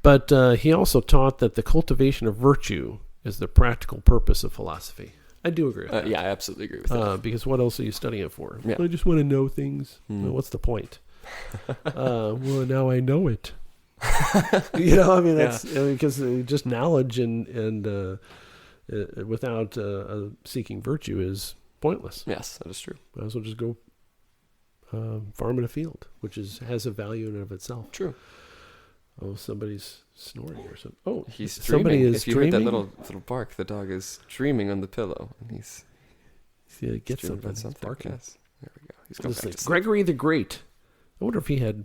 But he also taught that the cultivation of virtue is the practical purpose of philosophy. I do agree with that. Yeah, I absolutely agree with that. Because what else are you studying it for? Yeah. I just want to know things. What's the point? Well, now I know it. That's because just knowledge and without seeking virtue is pointless. Yes, that is true. Might as well just go farm in a field, which has a value in and of itself. True. Oh, somebody's snoring or something. Oh, He's somebody dreaming. is if you dreaming. heard that little bark, the dog is dreaming on the pillow, and he's Get dreaming something. about He's something. barking. Yes. There we go. He's going It's back like to sleep. Gregory the Great. I wonder if he had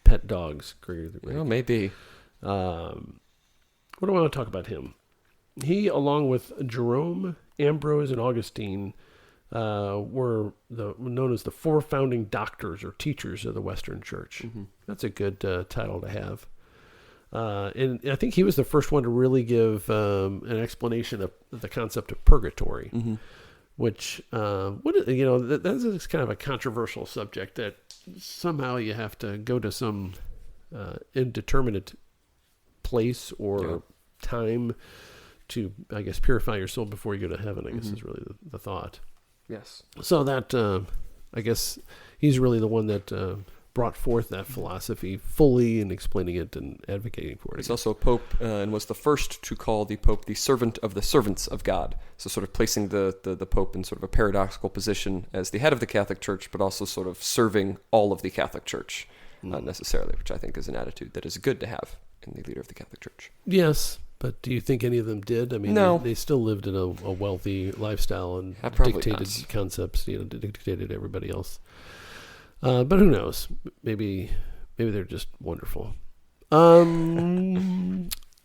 pet dogs. Gregory the Great. Well, maybe. What do I want to talk about him? He, along with Jerome, Ambrose, and Augustine, were known as the four founding doctors or teachers of the Western Church. Mm-hmm. That's a good title to have. And I think he was the first one to really give an explanation of the concept of purgatory, Mm-hmm. which that's kind of a controversial subject that somehow you have to go to some indeterminate place or time to, I guess, purify your soul before you go to heaven, I guess is really the thought. Yes. So that, I guess, he's really the one that brought forth that philosophy fully and explaining it and advocating for it. He's also a pope and was the first to call the pope the servant of the servants of God. So sort of placing the pope in sort of a paradoxical position as the head of the Catholic Church, but also sort of serving all of the Catholic Church, not necessarily, which I think is an attitude that is good to have in the leader of the Catholic Church. Yes, but do you think any of them did? I mean, No. they still lived in a wealthy lifestyle and Probably dictated not. concepts, dictated everybody else. But who knows? Maybe they're just wonderful.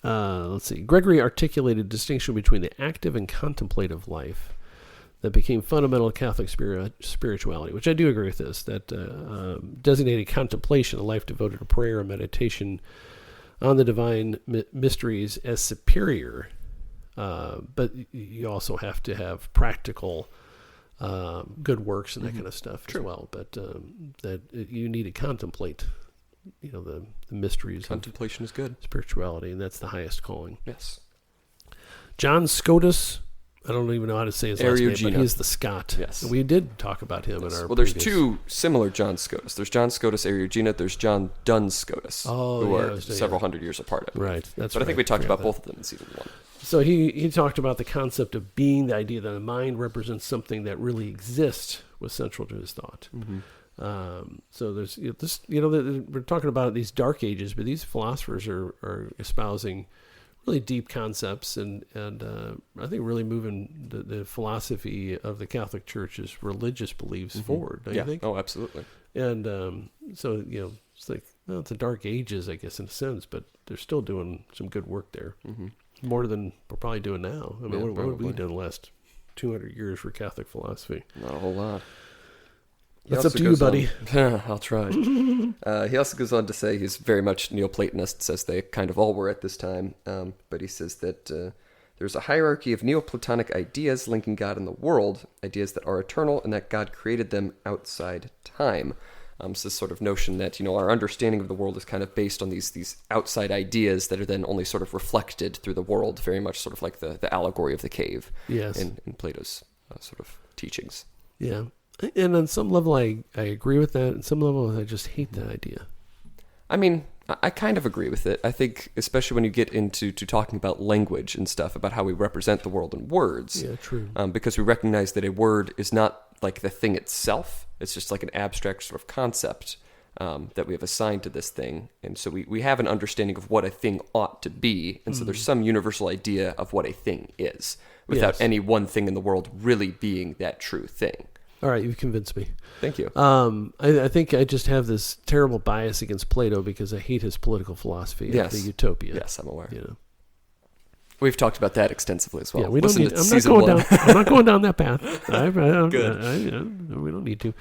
Let's see. Gregory articulated distinction between the active and contemplative life that became fundamental to Catholic spirituality, which I do agree with this, that designated contemplation, a life devoted to prayer and meditation on the divine mysteries, as superior. But you also have to have practical good works and that kind of stuff as well. But that you need to contemplate, the mysteries Contemplation is good. of spirituality, and that's the highest calling. Yes. John Scotus, I don't even know how to say his last name, but Eriugena. he's the Scot. Yes. We did talk about him in our Well, there's previous- two similar John Scotus. There's John Scotus Eriugena. There's John Duns Scotus, who are several hundred years apart. I believe. Right. That's But I think right. we talked Forgot about that. both of them in season 1. So he talked about the concept of being, the idea that the mind represents something that really exists, was central to his thought. So there's we're talking about these dark ages, but these philosophers are espousing really deep concepts and I think really moving the philosophy of the Catholic Church's religious beliefs forward. Don't you think? Oh, absolutely. And so it's like, well, it's the dark ages, I guess, in a sense, but they're still doing some good work there. More than we're probably doing now. I mean, Yeah, what have we probably. done the last 200 years for Catholic philosophy? Not a whole lot. That's up to you, buddy. I'll try. He also goes on to say he's very much Neoplatonist, as they kind of all were at this time. But he says that there's a hierarchy of Neoplatonic ideas linking God and the world, ideas that are eternal and that God created them outside time. So this sort of notion that, our understanding of the world is kind of based on these outside ideas that are then only sort of reflected through the world, very much sort of like the allegory of the cave Yes. in Plato's sort of teachings. Yeah. And on some level, I agree with that. On some level, I just hate that idea. I mean, I kind of agree with it. I think, especially when you get into talking about language and stuff, about how we represent the world in words. Yeah, true. Because we recognize that a word is not like the thing itself. It's just like an abstract sort of concept that we have assigned to this thing. And so we have an understanding of what a thing ought to be. And so there's some universal idea of what a thing is, without Yes. any one thing in the world really being that true thing. All right, you've convinced me. Thank you. I think I just have this terrible bias against Plato because I hate his political philosophy of the utopia. Yes, I'm aware. You know. We've talked about that extensively as well. Yeah, we don't Listen need. to I'm not season going 1. down. I'm not going down that path. Good. We don't need to.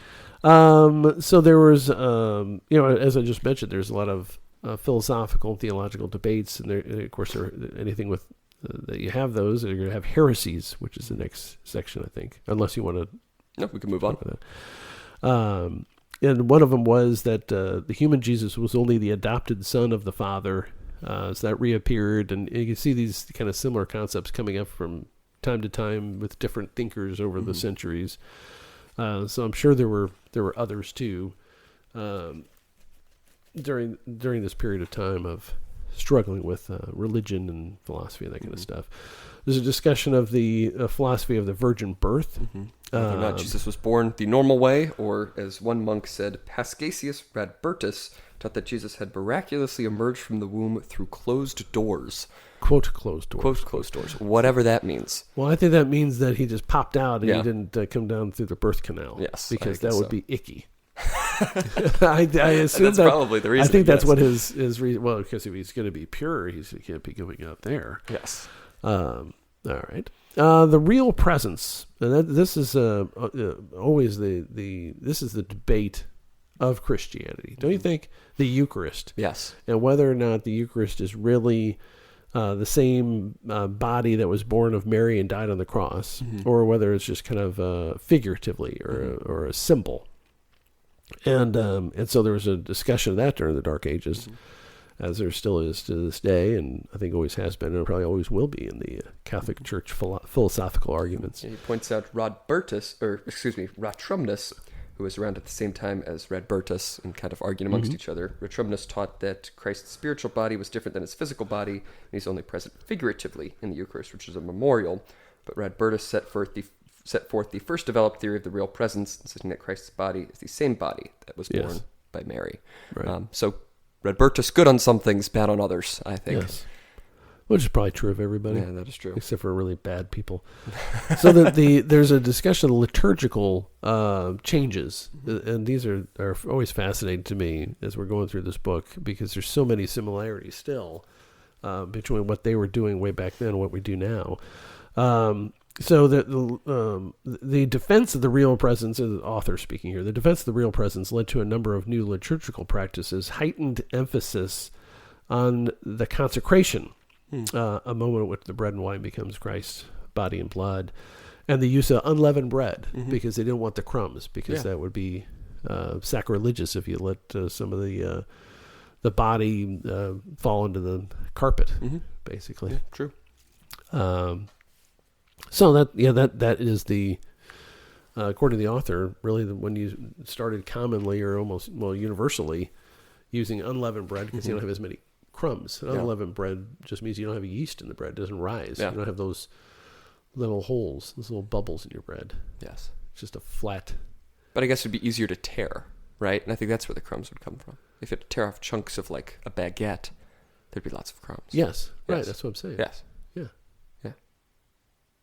So there was, as I just mentioned, there's a lot of philosophical and theological debates, and there, of course, anything with that you have those, you're going to have heresies, which is the next section, I think, unless you want to. No, we can move on. And one of them was that the human Jesus was only the adopted son of the Father. So that reappeared, and you can see these kind of similar concepts coming up from time to time with different thinkers over the centuries. So I'm sure there were others too. during this period of time of struggling with religion and philosophy and that kind of stuff. There's a discussion of the philosophy of the virgin birth. Whether or not Jesus was born the normal way, or as one monk said, Pascasius Radbertus taught that Jesus had miraculously emerged from the womb through closed doors. Quote, closed doors. Quote, closed doors. Whatever that means. Well, I think that means that he just popped out and he didn't come down through the birth canal. Yes, because that would be icky. I assume that's probably the reason. I think that's what his reason. Well, because if he's going to be pure, he can't be going up there. Yes. All right. The real presence, and this is always this is the debate of Christianity. Don't you think? The Eucharist. Yes. And whether or not the Eucharist is really the same body that was born of Mary and died on the cross, or whether it's just kind of figuratively or a symbol. And so there was a discussion of that during the Dark Ages, as there still is to this day, and I think always has been, and probably always will be in the Catholic Church philosophical arguments. And he points out Ratrumnus, who was around at the same time as Radbertus and kind of arguing amongst each other. Ratrumnus taught that Christ's spiritual body was different than his physical body, and he's only present figuratively in the Eucharist, which is a memorial. But Radbertus set forth the first developed theory of the real presence, insisting that Christ's body is the same body that was born by Mary. Right. So Radbertus good on some things, bad on others, I think. Yes. Which is probably true of everybody. Yeah, that is true. Except for really bad people. So there's a discussion of liturgical changes. And these are always fascinating to me as we're going through this book, because there's so many similarities still between what they were doing way back then and what we do now. So the defense of the real presence, the author speaking here, the defense of the real presence led to a number of new liturgical practices, heightened emphasis on the consecration, a moment at which the bread and wine becomes Christ's body and blood, and the use of unleavened bread, because they didn't want the crumbs, because that would be sacrilegious if you let some of the body fall into the carpet, basically. Yeah, true. So that is the according to the author, really when you started commonly or almost universally using unleavened bread, because you don't have as many crumbs. And unleavened bread just means you don't have yeast in the bread; it doesn't rise. You don't have those little holes, those little bubbles in your bread. Yes, it's just a flat. But I guess it'd be easier to tear, right? And I think that's where the crumbs would come from. If you had to tear off chunks of like a baguette, there'd be lots of crumbs. Yes, right. That's what I'm saying. Yes. Yeah.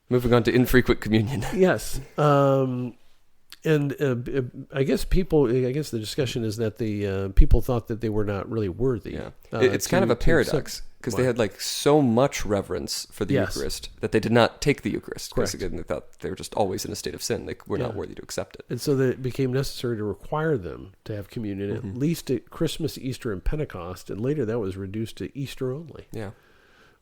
Moving on to infrequent communion. Yes. And I guess the discussion is that the people thought that they were not really worthy. Yeah. It's kind of a paradox, because they had like so much reverence for the Eucharist that they did not take the Eucharist. Correct. Because again, they thought they were just always in a state of sin. They were not worthy to accept it. And so that it became necessary to require them to have communion, at least at Christmas, Easter, and Pentecost. And later that was reduced to Easter only. Yeah.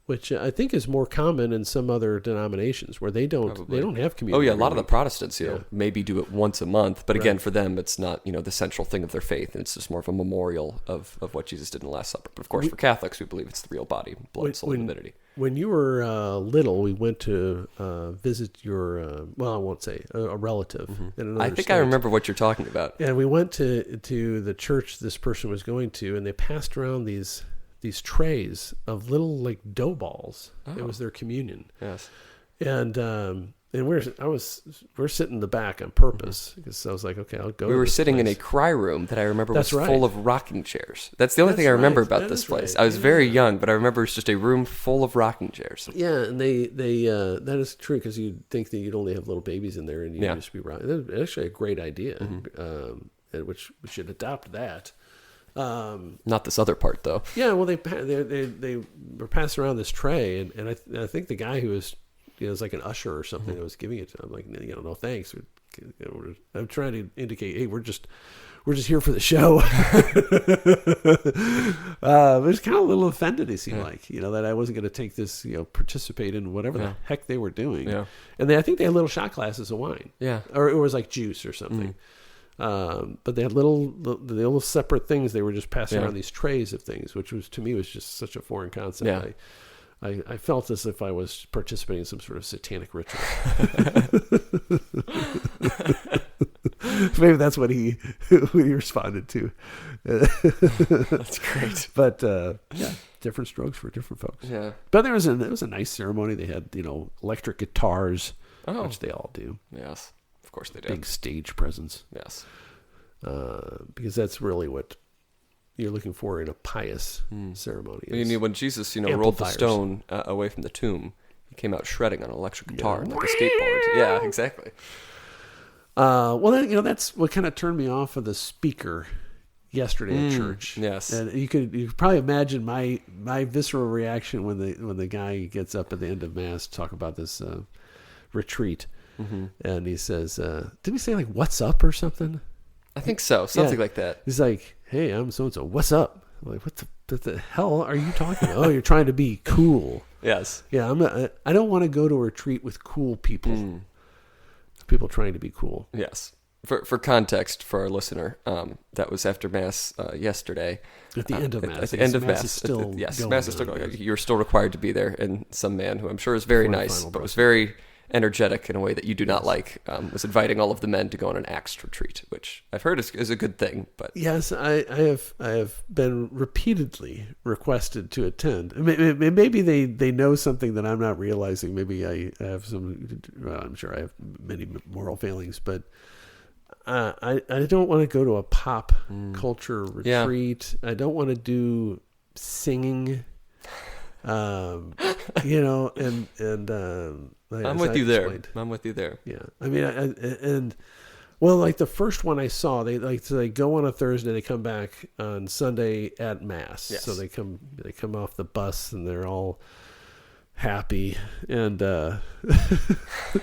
Which I think is more common in some other denominations where they don't have communion. Oh yeah, a lot of the Protestants, maybe do it once a month, but again, for them, it's not the central thing of their faith, and it's just more of a memorial of what Jesus did in the Last Supper. But of course, for Catholics, we believe it's the real body, blood, soul, and divinity. When you were little, we went to visit your I won't say a relative in another I think state. I remember what you're talking about. And we went to the church this person was going to, and they passed around these trays of little like dough balls. It was their communion. Yes. And we're sitting in the back on purpose, because I was like, okay, I'll go. We were sitting in a cry room that I remember was full of rocking chairs. That's the only thing I remember about this place. I was very young, but I remember it's just a room full of rocking chairs. Yeah, and they that is true, because you'd think that you'd only have little babies in there and you'd just be rocking. That's actually a great idea, which we should adopt that. Not this other part, though. Yeah, well, they were passing around this tray, and I think the guy who was, was like an usher or something that was giving it to him, like, no thanks. I'm trying to indicate, hey, we're just here for the show. But it's kind of a little offended, it seemed like, that I wasn't going to take this, participate in whatever the heck they were doing. Yeah. And I think they had little shot glasses of wine. Yeah. Or it was like juice or something. But they had the little separate things. They were just passing around these trays of things, which was, to me, was just such a foreign concept. Yeah. I felt as if I was participating in some sort of satanic ritual. Maybe that's what he responded to. That's great. But yeah, different strokes for different folks. Yeah. But there was a nice ceremony. They had electric guitars, which they all do. Yes, of course they do. Big stage presence. Yes. Because that's really what you're looking for in a pious ceremony. When Jesus, rolled the stone away from the tomb, he came out shredding on an electric guitar like a skateboard. Yeah, exactly. Well, that's what kind of turned me off of the speaker yesterday at church. Yes, and you could probably imagine my visceral reaction when the guy gets up at the end of Mass to talk about this retreat, and he says, "Did he say like what's up or something?" I think so, something like that. He's like, "Hey, I'm so and so. What's up?" I'm like, what the hell are you talking about? Oh, you're trying to be cool. Yes. Yeah, I don't want to go to a retreat with cool people. People trying to be cool. Yes. For context for our listener, that was after Mass yesterday. At the end of Mass. At the end of Mass. Is still yes, going Mass is still going. You're still required to be there. And some man who I'm sure is very nice, but was process. very energetic in a way that you do not like, was inviting all of the men to go on an Acts retreat, which I've heard is a good thing. But yes, I have been repeatedly requested to attend. Maybe they know something that I'm not realizing. Maybe I have some. Well, I'm sure I have many moral failings, but I don't want to go to a pop culture retreat. I don't want to do singing. I'm with you there. I'm with you there. Yeah, I mean, like the first one I saw, they go on a Thursday, they come back on Sunday at Mass. Yes. So they come off the bus and they're all happy and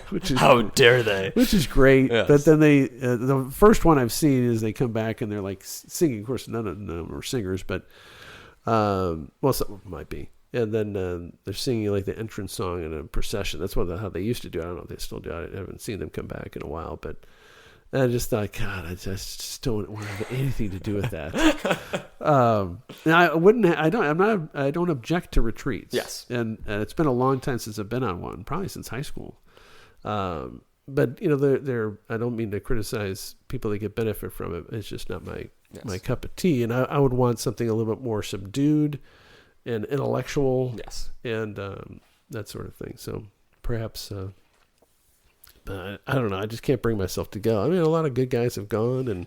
which is how dare they? Which is great. Yes. But then the first one I've seen is they come back and they're like singing. Of course, none of them are singers, but some of them might be. And then they're singing like the entrance song in a procession. That's how they used to do it. I don't know if they still do it. I haven't seen them come back in a while, but I just thought, God, I just don't want to have anything to do with that. I don't object to retreats. Yes. And it's been a long time since I've been on one, probably since high school. But I don't mean to criticize people that get benefit from it. It's just not my cup of tea. And I would want something a little bit more subdued and intellectual, yes, and that sort of thing. So perhaps, I don't know. I just can't bring myself to go. I mean, a lot of good guys have gone, and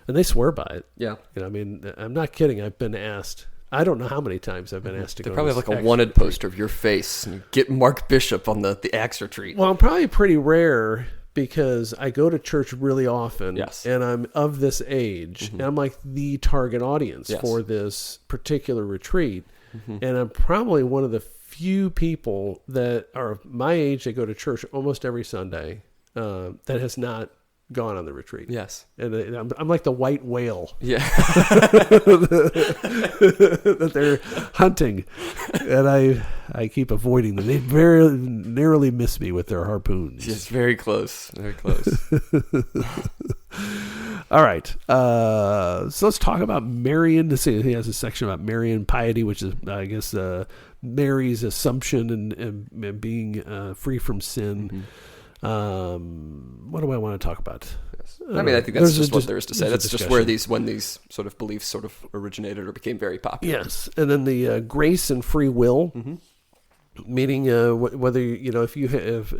they swear by it. Yeah, I mean, I'm not kidding. I've been asked. I don't know how many times I've been asked to go. They probably have like a Acts wanted retreat. poster of your face, and you get Mark Bishop on the Acts retreat. Well, I'm probably pretty rare because I go to church really often, yes, and I'm of this age, and I'm like the target audience for this particular retreat. And I'm probably one of the few people that are my age that go to church almost every Sunday that has not gone on the retreat. Yes. And I'm like the white whale. Yeah. that they're hunting. And I keep avoiding them. They very narrowly miss me with their harpoons. Yes, very close. Very close. All right. So let's talk about Marian. He has a section about Marian piety, which is, I guess, Mary's assumption and being free from sin. What do I want to talk about? Yes. I think that's just what there is to say. That's just when these sort of beliefs sort of originated or became very popular. Yes. And then the grace and free will. Meaning whether if you have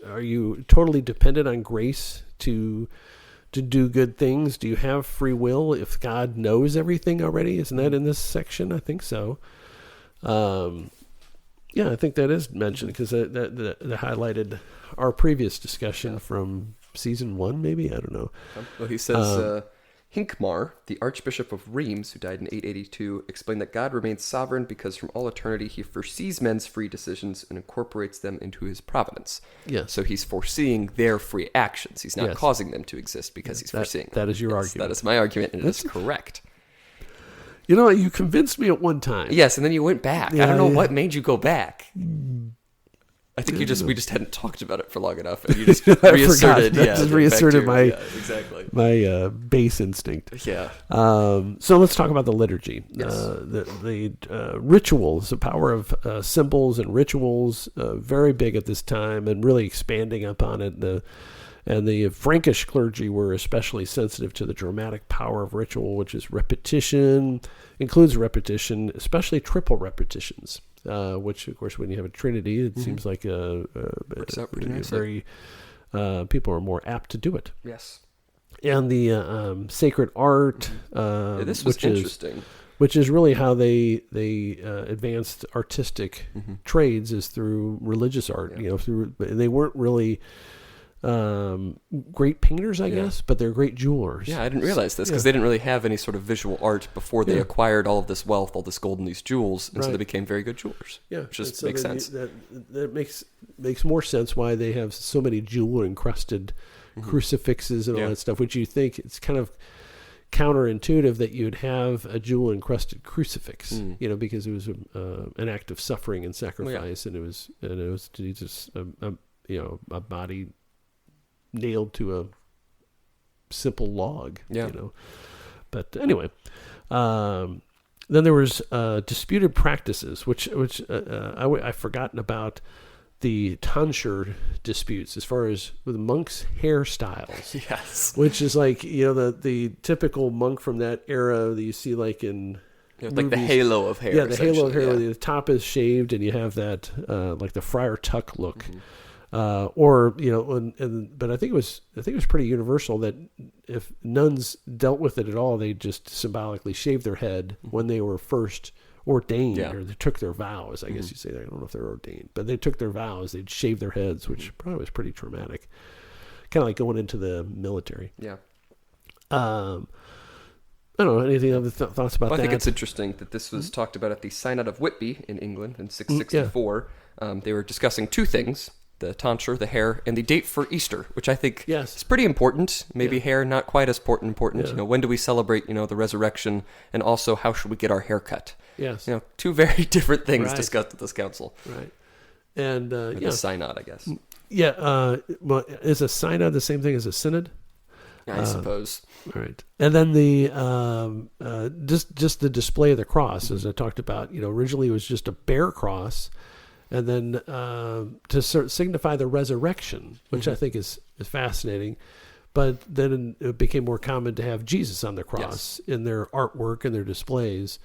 are you totally dependent on grace to do good things? Do you have free will if God knows everything already? Isn't that in this section? I think so. Yeah, I think that is mentioned because that highlighted our previous discussion from season 1, maybe? I don't know. Well, he says, Hincmar, the Archbishop of Reims, who died in 882, explained that God remains sovereign because from all eternity he foresees men's free decisions and incorporates them into his providence. Yes. So he's foreseeing their free actions. He's not causing them to exist because he's foreseeing them. That is your argument. That is my argument, and it is correct. You convinced me at one time. Yes, and then you went back. Yeah, I don't know what made you go back. I think we just hadn't talked about it for long enough, and you just reasserted. Reasserted my exactly my base instinct. Yeah. So let's talk about the liturgy. Yes. The rituals, the power of symbols and rituals, very big at this time, and really expanding upon it. And the Frankish clergy were especially sensitive to the dramatic power of ritual, which is repetition, includes repetition, especially triple repetitions, which, of course, when you have a trinity, it seems like Works out pretty nicely. people are more apt to do it. Yes. And the sacred art, This was interesting. Which is really how they advanced artistic trades, is through religious art. Yeah. And they weren't really great painters, I guess, but they're great jewelers. Yeah, I didn't realize this because they didn't really have any sort of visual art before they acquired all of this wealth, all this gold and these jewels, and so they became very good jewelers. Yeah, which just makes sense. That makes more sense why they have so many jewel encrusted crucifixes and all that stuff, which you think it's kind of counterintuitive that you'd have a jewel encrusted crucifix, because it was an act of suffering and sacrifice, and it was just a body nailed to a simple log. But anyway, then there was disputed practices, which I've forgotten about. The tonsure disputes as far as with monks' hairstyles. Yes. Which is like, the typical monk from that era that you see like in like the halo of hair. Yeah, the halo of hair. Yeah. The top is shaved and you have that like the Friar Tuck look. But I think it was pretty universal that if nuns dealt with it at all, they just symbolically shaved their head when they were first ordained, or they took their vows, I guess you say. I don't know if they're ordained, but they took their vows. They'd shave their heads, which probably was pretty traumatic. Kind of like going into the military. Yeah. I don't know, anything other thoughts about that? I think it's interesting that this was talked about at the Synod of Whitby in England in 664. They were discussing two things: the tonsure, the hair, and the date for Easter, which I think is pretty important. Maybe hair not quite as important. Yeah. When do we celebrate, the resurrection, and also how should we get our hair cut? Yes. Two very different things discussed at this council. Right. And the synod, I guess. Yeah. Well, is a synod the same thing as a synod? I suppose. Right. And then the just the display of the cross, as I talked about. Originally it was just a bare cross, and then to signify the resurrection, which I think is fascinating. But then it became more common to have Jesus on the cross in their artwork and their displays.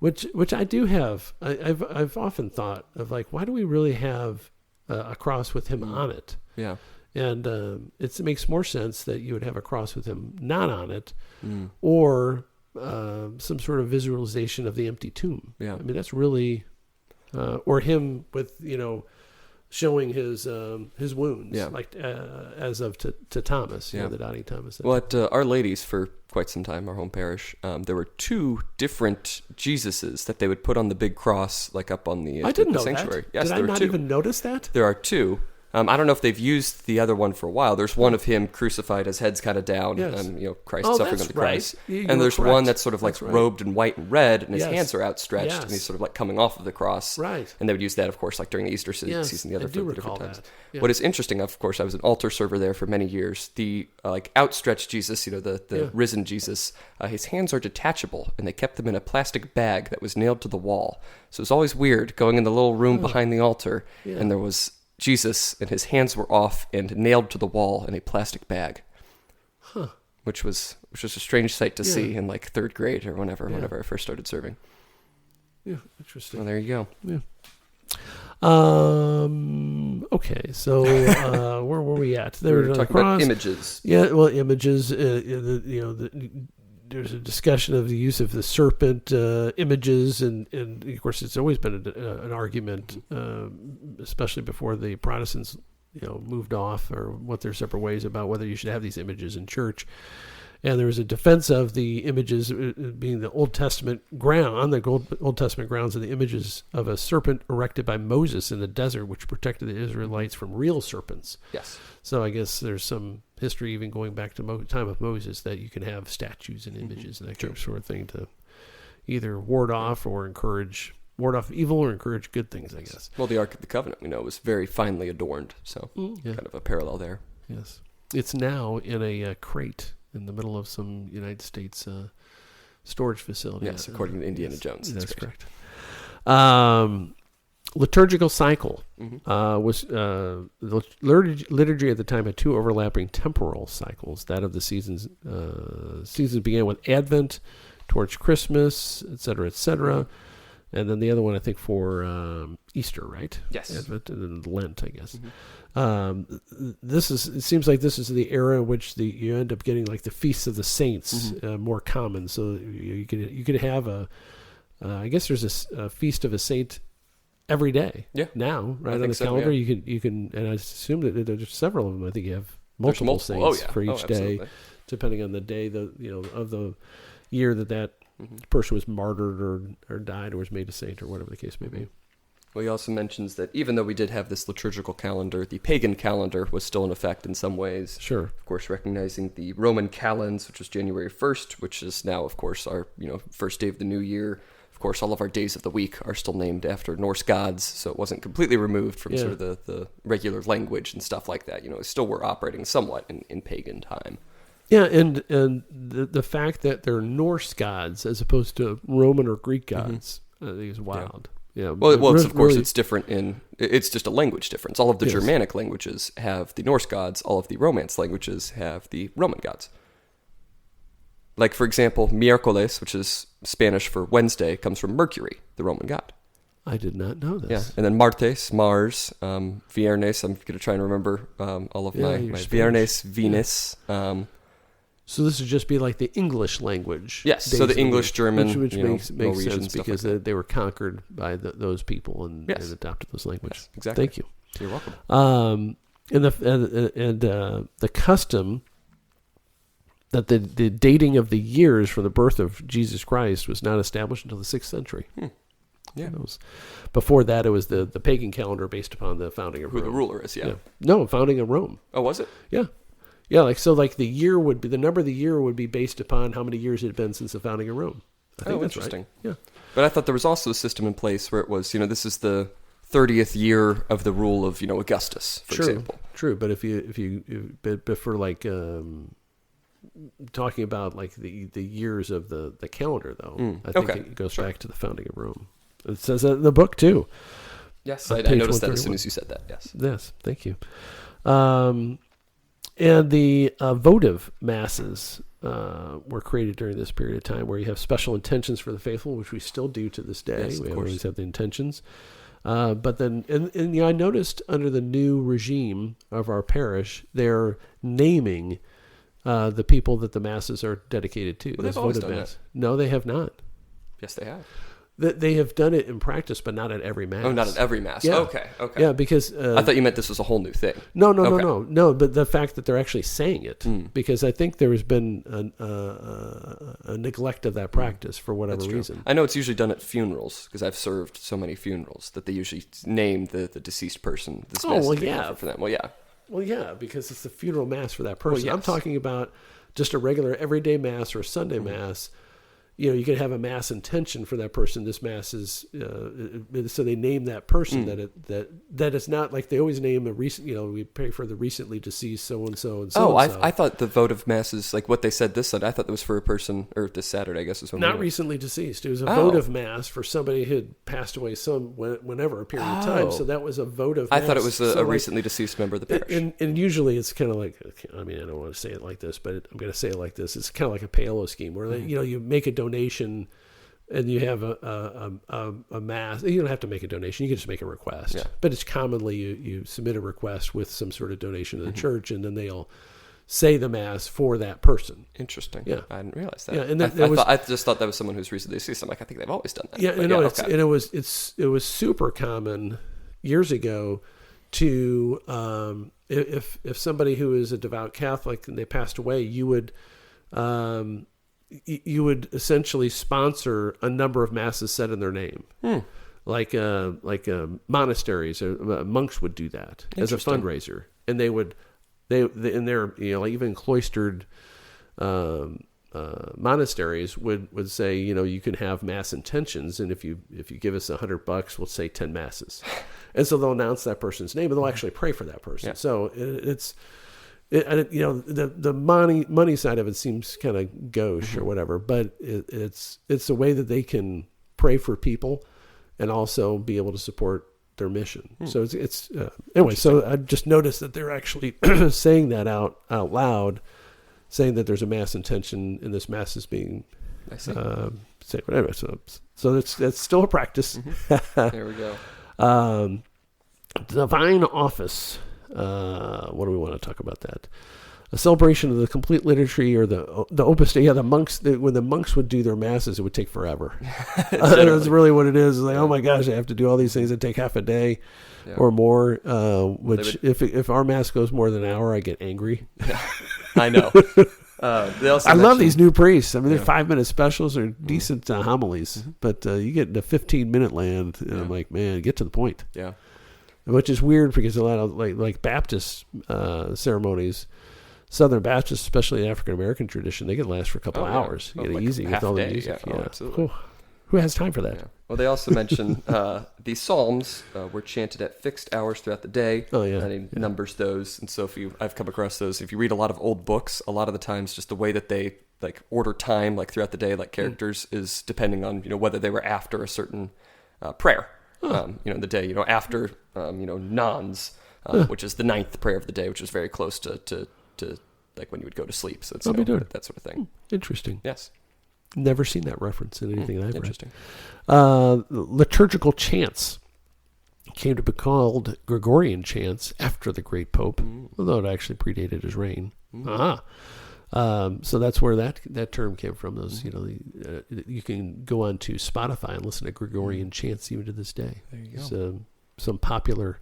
Which I do have. I've often thought of, like, why do we really have a cross with him on it? Yeah. And it makes more sense that you would have a cross with him not on it, or some sort of visualization of the empty tomb. Yeah. I mean, that's really, or him with, showing his wounds, like as of to Thomas, the doubting Thomas. Well, at Our Lady's for quite some time, our home parish, there were two different Jesuses that they would put on the big cross, like up on the sanctuary. That. Yes, Did I not even notice that? There are two. I don't know if they've used the other one for a while. There's one of him crucified, his head's kind of down, Christ suffering on the cross. And there's one that's sort of like robed in white and red, and his hands are outstretched, and he's sort of like coming off of the cross. Right. And they would use that, of course, like during the Easter season, the other different times. Yeah. What is interesting, of course, I was an altar server there for many years. The outstretched Jesus, the risen Jesus, his hands are detachable, and they kept them in a plastic bag that was nailed to the wall. So it was always weird going in the little room behind the altar, and there was Jesus, and his hands were off and nailed to the wall in a plastic bag, which was a strange sight to see in like third grade or whenever I first started serving. Yeah, interesting. Well, there you go. Yeah. Okay, so where were we at? We were talking about images. Yeah, well, images. There's a discussion of the use of the serpent images, and of course it's always been an argument, especially before the Protestants moved off or went their separate ways about whether you should have these images in church. And there was a defense of the images being the Old Testament ground, on the Old Testament grounds, of the images of a serpent erected by Moses in the desert, which protected the Israelites from real serpents. Yes. So I guess there's some history even going back to time of Moses that you can have statues and images and that sort of thing to either ward off evil or encourage good things, I guess. Well, the Ark of the Covenant, we know, was very finely adorned, so kind of a parallel there. Yes. It's now in a crate in the middle of some United States storage facility. Yes, according to Indiana Jones. That's correct. liturgical cycle was the liturgy at the time had two overlapping temporal cycles. That of the seasons began with Advent towards Christmas, et cetera, and then the other one I think for Easter, right? Yes. Advent and then Lent, I guess. It seems like this is the era in which you end up getting like the feasts of the saints more common. So you could have I guess there's a feast of a saint every day. Yeah. Now, right on the calendar, yeah. you can, and I assume that there's several of them. I think you have multiple saints for each day, depending on the day of the year that person was martyred or died or was made a saint or whatever the case may be. Well, he also mentions that even though we did have this liturgical calendar, the pagan calendar was still in effect in some ways. Sure. Of course, recognizing the Roman calends, which was January 1st, which is now, of course, our first day of the new year. Of course, all of our days of the week are still named after Norse gods, so it wasn't completely removed from sort of the regular language and stuff like that. Still we're operating somewhat in pagan time. Yeah, and the fact that they're Norse gods as opposed to Roman or Greek gods, I think is wild. Yeah. Well, it's, of course, it's different it's just a language difference. All of the Germanic languages have the Norse gods. All of the Romance languages have the Roman gods. Like, for example, miércoles, which is Spanish for Wednesday, comes from Mercury, the Roman god. I did not know this. Yeah, and then Martes, Mars, Viernes, I'm going to try and remember all of my Viernes, Venus. Yeah. So this would just be like the English language. Yes, so the English, German, which makes sense because like they were conquered by those people and adopted those languages. Yes, exactly. Thank you. You're welcome. And the custom that the dating of the years for the birth of Jesus Christ was not established until the 6th century. Yeah. Before that, it was the pagan calendar based upon the founding of Rome. Who the ruler is, yeah. No, founding of Rome. Oh, was it? Yeah. Yeah, the number of the year would be based upon how many years it had been since the founding of Rome. I think that's interesting. Right. Yeah. But I thought there was also a system in place where it was, this is the 30th year of the rule of, Augustus, for example. True, but but for like talking about like the years of the calendar though, I think it goes back to the founding of Rome. It says that in the book too. Yes, I noticed that as soon as you said that. Yes, thank you. And the votive masses were created during this period of time, where you have special intentions for the faithful, which we still do to this day. Yes, we always have the intentions. But then, and I noticed under the new regime of our parish, they're naming the people that the masses are dedicated to. Well, they've always done that. No, they have not. Yes, they have. They have done it in practice, but not at every mass. Oh, not at every mass. Yeah. Okay. Yeah, because I thought you meant this was a whole new thing. No. But the fact that they're actually saying it, because I think there has been a neglect of that practice for whatever reason. I know it's usually done at funerals because I've served so many funerals that they usually name the deceased person. This mass for them. Well, yeah. Well, yeah, because it's the funeral mass for that person. Well, yes. I'm talking about just a regular everyday mass or a Sunday mass. You could have a mass intention for that person. This mass is so they name that person that it's not like they always name a recent. We pray for the recently deceased so and so and so. Oh, I thought the votive masses, like what they said this Sunday, I thought that was for a person, or this Saturday, I guess is when not recently deceased. It was a votive mass for somebody who had passed away whenever a period of time. So that was a votive. I mass. thought it was a recently deceased member of the parish. And usually it's kind of like, I don't want to say it like this, but I'm going to say it like this. It's kind of like a payola scheme where you make a donation and you have a mass. You don't have to make a donation. You can just make a request. Yeah. But it's commonly you submit a request with some sort of donation to the church, and then they'll say the mass for that person. Interesting. Yeah. I didn't realize that. Yeah, and I just thought that was someone who's recently deceased. I'm like, I think they've always done that. Yeah, it was super common years ago to if somebody who is a devout Catholic and they passed away, you would essentially sponsor a number of masses said in their name, like monasteries or monks would do that as a fundraiser, and they're even cloistered monasteries would say you can have mass intentions, and if you give us $100, we'll say 10 masses, and so they'll announce that person's name and they'll actually pray for that person. Yeah. So it's. The money side of it seems kind of gauche or whatever, but it's a way that they can pray for people and also be able to support their mission. So it's anyway. So I just noticed that they're actually saying that out loud, saying that there's a mass intention and this mass is being. I see. Say whatever. So that's still a practice. There we go. Divine office. What do we want to talk about that? A celebration of the complete liturgy or the Opus Dei. Yeah, the monks. When the monks would do their masses, it would take forever. That's really what it is. It's like, oh my gosh, I have to do all these things that take half a day or more. Which, if our mass goes more than an hour, I get angry. Yeah, I know. I love these new priests. I mean, their 5-minute specials are decent homilies, but you get into 15-minute land, and I'm like, man, get to the point. Yeah. Which is weird because a lot of like Baptist ceremonies, Southern Baptists, especially the African American tradition, they can last for a couple of hours. You get it easy with all the music. Yeah. Oh, absolutely. Who has time for that? Yeah. Well, they also mention the Psalms were chanted at fixed hours throughout the day. Oh, yeah. And he numbers those. And so I've come across those. If you read a lot of old books, a lot of the times just the way that they like order time, like throughout the day, like characters, is depending on whether they were after a certain prayer. In the day, after Nons, which is the 9th prayer of the day, which is very close to like when you would go to sleep. So it's that sort of thing. Interesting. Yes. Never seen that reference in anything I've interesting. read. Liturgical chants came to be called Gregorian chants after the great Pope, although it actually predated his reign. So that's where that term came from. Those, you can go on to Spotify and listen to Gregorian chants even to this day. There you go. So, some popular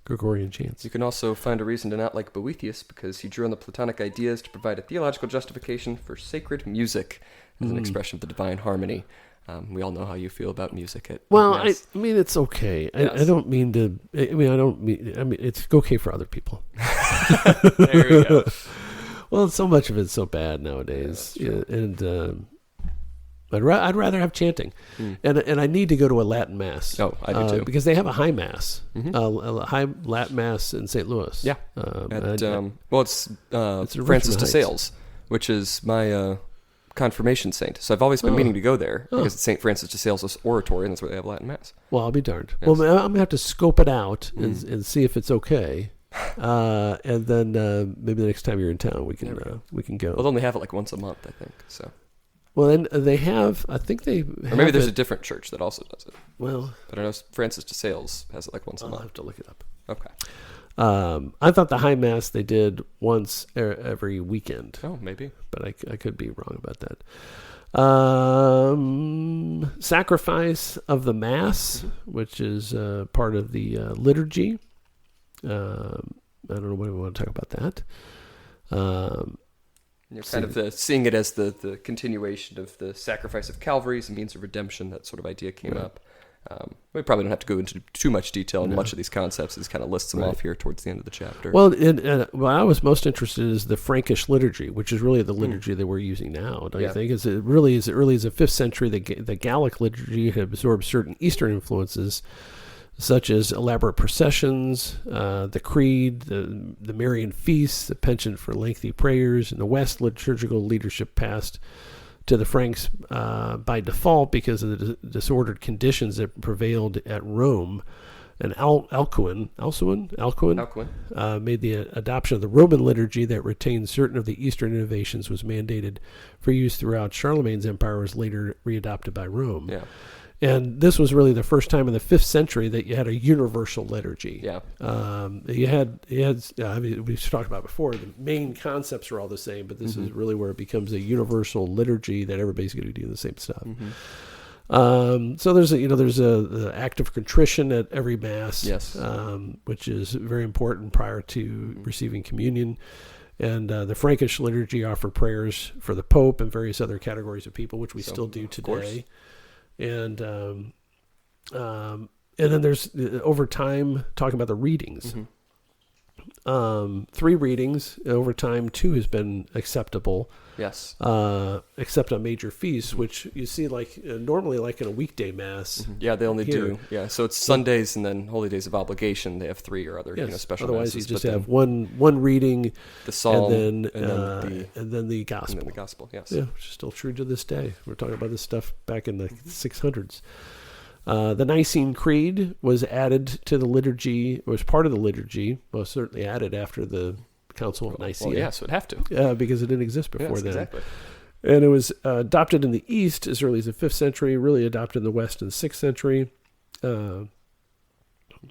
Gregorian chants. You can also find a reason to not like Boethius because he drew on the Platonic ideas to provide a theological justification for sacred music as an expression of the divine harmony. We all know how you feel about music. I mean, it's okay. Yes. I don't mean to. I mean, it's okay for other people. There you go. Well, so much of it's so bad nowadays, and I'd rather have chanting, and I need to go to a Latin mass. Oh, I do too, because they have a high mass, a high Latin mass in St. Louis. Yeah, it's Francis de Sales, which is my confirmation saint. So I've always been meaning to go there because it's St. Francis de Sales' oratory, and that's where they have Latin mass. Well, I'll be darned. Yes. Well, I'm gonna have to scope it out and see if it's okay. And then maybe the next time you're in town, we can go. Well, they only have it like once a month, I think. So. Well, then they have. I think they. Or maybe there's a different church that also does it. Well, but I know Francis de Sales has it like once a month. I'll have to look it up. Okay. I thought the high mass they did once every weekend. Oh, maybe. But I could be wrong about that. Sacrifice of the Mass, which is part of the liturgy. I don't know what we want to talk about that. You're kind of seeing it as the continuation of the sacrifice of Calvary as a means of redemption. That sort of idea came up. We probably don't have to go into too much detail on much of these concepts. It kind of lists them off here towards the end of the chapter. Well, what I was most interested in is the Frankish liturgy, which is really the liturgy that we're using now. Don't you think? Is it really as early as the 5th century, the Gallic liturgy had absorbed certain Eastern influences, such as elaborate processions, the creed, the Marian feasts, the penchant for lengthy prayers. In the West, liturgical leadership passed to the Franks by default because of the disordered conditions that prevailed at Rome. And Alcuin made the adoption of the Roman liturgy that retained certain of the Eastern innovations was mandated for use throughout Charlemagne's empire, was later readopted by Rome. Yeah. And this was really the first time in the 5th century that you had a universal liturgy. Yeah. You had. I mean, we've talked about before. The main concepts are all the same, but this is really where it becomes a universal liturgy that everybody's going to be doing the same stuff. So there's the act of contrition at every mass, which is very important prior to receiving communion. And the Frankish liturgy offered prayers for the Pope and various other categories of people, which we still do today. And then there's over time talking about the readings. 3 readings over time. 2 has been acceptable. Yes. Except on major feasts, which you see normally like in a weekday mass. Yeah, they only do. Yeah, so it's Sundays and then holy days of obligation. They have 3 or other special. Otherwise, masses, you just have one reading, the psalm, and then the gospel. And then the gospel. Yes. Yeah, which is still true to this day. We're talking about this stuff back in the 600s. The Nicene Creed was added to the liturgy, was part of the liturgy, well, certainly added after the Council of Nicaea. Well, yeah, so it'd have to. Because it didn't exist before then. Exactly. And it was adopted in the East as early as the 5th century, really adopted in the West in the 6th century, and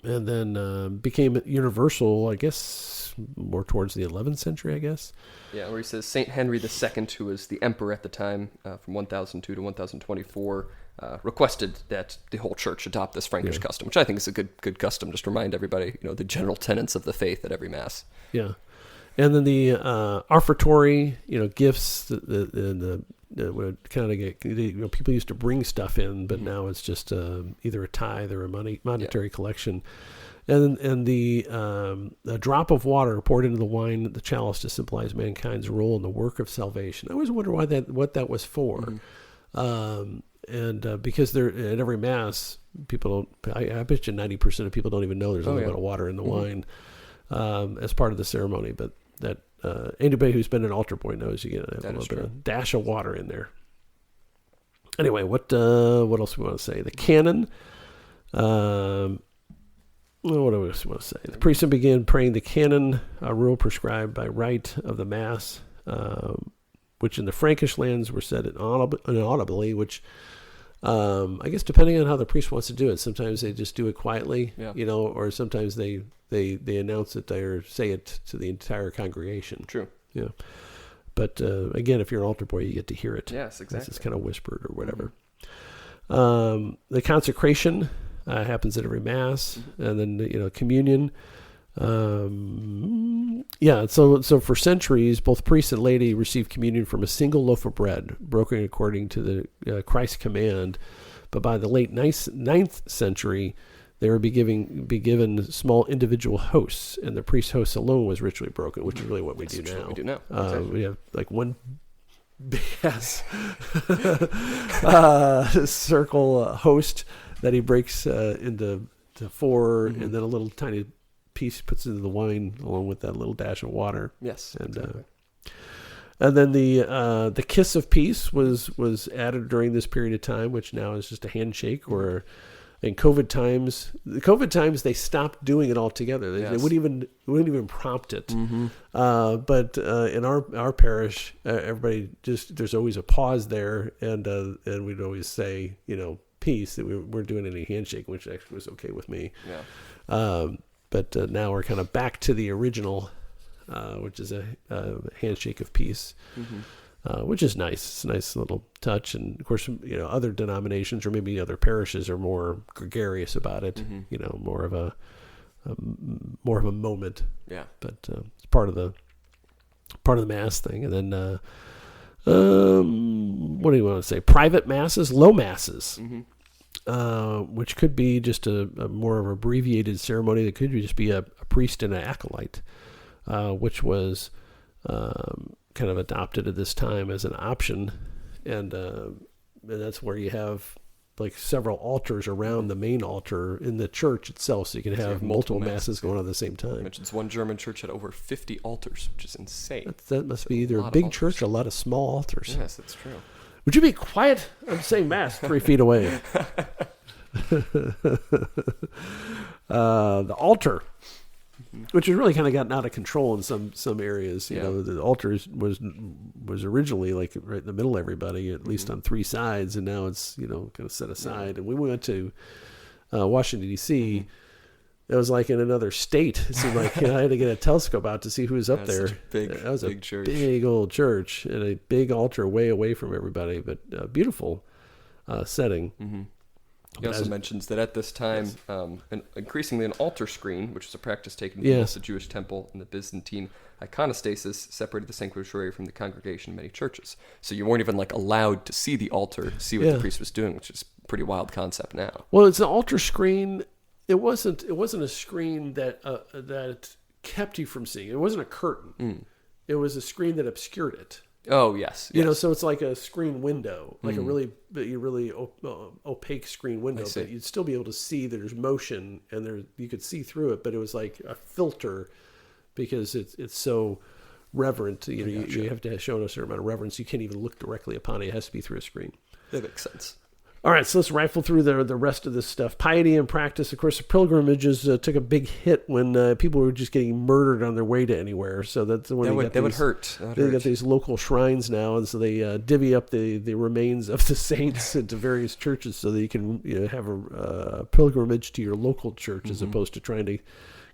then became universal, I guess, more towards the 11th century, I guess. Yeah, where he says St. Henry II, who was the emperor at the time, from 1002 to 1024, requested that the whole church adopt this Frankish custom, which I think is a good custom, just to remind everybody, the general tenets of the faith at every Mass. Yeah. And then the offertory, gifts, the would kind of get, people used to bring stuff in, but now it's just either a tithe or a monetary collection. And the drop of water poured into the wine, the chalice, to symbolize mankind's role in the work of salvation. I always wonder what that was for. And because at every Mass, people don't, I bet you 90% of people don't even know there's a little bit of water in the wine as part of the ceremony. But that anybody who's been an altar boy knows you get a little bit of dash of water in there. Anyway, what else we want to say? The canon. What do we want to say? The priest began praying the canon, a rule prescribed by rite of the Mass, which in the Frankish lands were said inaudibly, which I guess depending on how the priest wants to do it, sometimes they just do it quietly, or sometimes they announce it or say it to the entire congregation. True. Yeah. But again, if you're an altar boy, you get to hear it. Yes, exactly. It's kind of whispered or whatever. The consecration happens at every Mass, and then communion. So for centuries, both priests and laity received communion from a single loaf of bread, broken according to the Christ's command. But by the late 9th century, they were be given small individual hosts, and the priest's host alone was ritually broken, which is really what we do now. What we do now. Exactly. We have like one big ass circle host that he breaks into four, and then a little tiny piece puts into the wine along with that little dash of water. Yes, and exactly. And then the kiss of peace was added during this period of time, which now is just a handshake. Or in COVID times they stopped doing it altogether. They wouldn't even prompt it. But in our parish, everybody there's always a pause there, and we'd always say peace. That we weren't doing any handshake, which actually was okay with me. Yeah. But now we're kind of back to the original, which is a handshake of peace, which is nice. It's a nice little touch. And of course, other denominations or maybe other parishes are more gregarious about it. More of a moment. Yeah. But it's part of the Mass thing. And then what do you want to say? Private Masses, low Masses. Which could be just a more of an abbreviated ceremony. That could just be a priest and an acolyte, which was kind of adopted at this time as an option, and that's where you have like several altars around the main altar in the church itself, so you can have multiple masses going on at the same time. I mentioned one German church had over 50 altars, which is insane. That must be either a big church or a lot of small altars. Yes, that's true. Would you be quiet? I'm saying Mass 3 feet away. The altar, which has really kind of gotten out of control in some areas. The altar was originally like right in the middle of everybody, at least on 3 sides, and now it's kind of set aside. And we went to Washington D.C. It was like in another state. It seemed like I had to get a telescope out to see who was up there. That was a church. Big old church and a big altar way away from everybody, but beautiful setting. He also mentions that at this time, increasingly an altar screen, which was a practice taken from the Jewish temple and the Byzantine iconostasis, separated the sanctuary from the congregation in many churches. So you weren't even allowed to see the altar, see what the priest was doing, which is a pretty wild concept now. Well, it's an altar screen. It wasn't a screen that kept you from seeing it. It wasn't a curtain. It was a screen that obscured it. Oh, yes. So it's like a screen window, like a really opaque screen window, but you'd still be able to see that there's motion and you could see through it, but it was like a filter because it's so reverent. You have to show a certain amount of reverence. You can't even look directly upon it. It has to be through a screen. That makes sense. All right, so let's rifle through the rest of this stuff. Piety and practice. Of course, the pilgrimages took a big hit when people were just getting murdered on their way to anywhere. So that's when that would hurt. They got these local shrines now, and so they divvy up the remains of the saints into various churches so that you can have a pilgrimage to your local church as opposed to trying to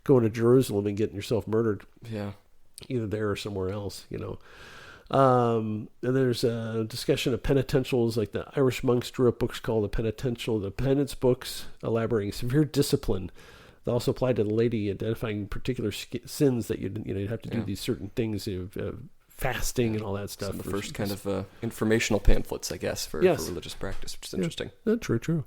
go into Jerusalem and getting yourself murdered. Yeah, either there or somewhere else. And there's a discussion of penitentials, like the Irish monks drew up books called the penance books, elaborating severe discipline. They also applied to the laity, identifying particular sins that you'd have to do these certain things, fasting and all that stuff. Some of the first kind of informational pamphlets, I guess, for religious practice, which is interesting. True.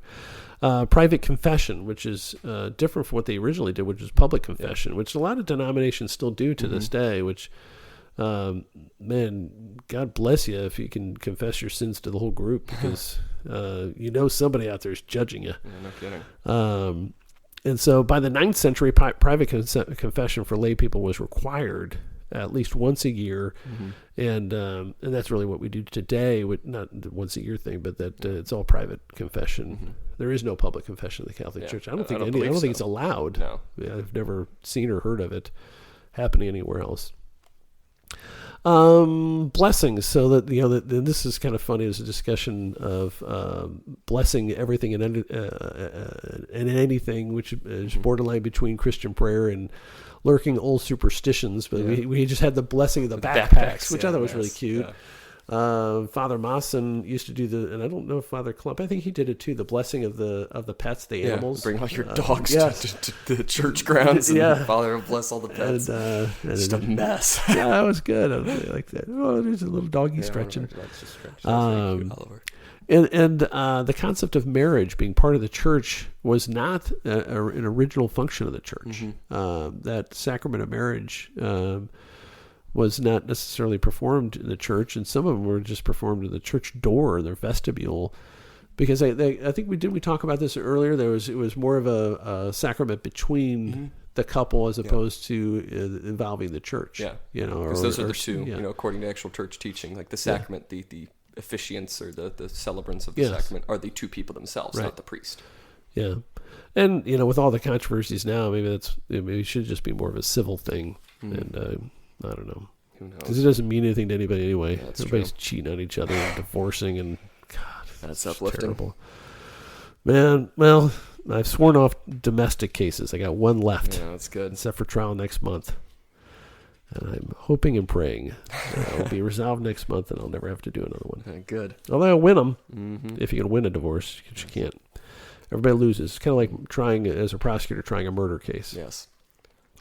Private confession, which is different from what they originally did, which is public confession, which a lot of denominations still do to this day, which... man, God bless you if you can confess your sins to the whole group, because somebody out there is judging you. Yeah, no kidding. And so by the 9th century, private confession for lay people was required at least once a year, and that's really what we do today. With not the once a year thing, but that it's all private confession. There is no public confession in the Catholic Church. I don't think it's allowed. No, I've never seen or heard of it happening anywhere else. Blessings. So that this is kind of funny. There's a discussion of blessing everything and anything, which is borderline between Christian prayer and lurking old superstitions. But we just had the blessing of the backpacks, which I thought was really cute. Yeah. Father Mawson used to do and I don't know if Father Klump, I think he did it too, the blessing of the pets, the animals. Bring all your dogs to the church grounds, and Father will bless all the pets. Just a mess. Yeah, that was good. I really like that. Oh, there's a little doggy stretching. And the concept of marriage being part of the church was not an original function of the church. That sacrament of marriage was not necessarily performed in the church, and some of them were just performed in the church door, their vestibule, because I think we talk about this earlier. It was more of a sacrament between the couple as opposed to involving the church. Yeah, because those are the two. According to actual church teaching, like the sacrament, the officiants or the celebrants of the sacrament are the two people themselves, not the priest. Yeah, and with all the controversies now, maybe it should just be more of a civil thing, and. I don't know. Who knows? Because it doesn't mean anything to anybody anyway. Yeah, everybody's cheating on each other and divorcing, and God, that's uplifting. Terrible. Man, well, I've sworn off domestic cases. I got one left. Yeah, that's good. Except for trial next month. And I'm hoping and praying that it'll be resolved next month, and I'll never have to do another one. Good. Although I'll win them, if you can win a divorce, which you can't. Everybody loses. It's kind of like trying, as a prosecutor, trying a murder case. Yes.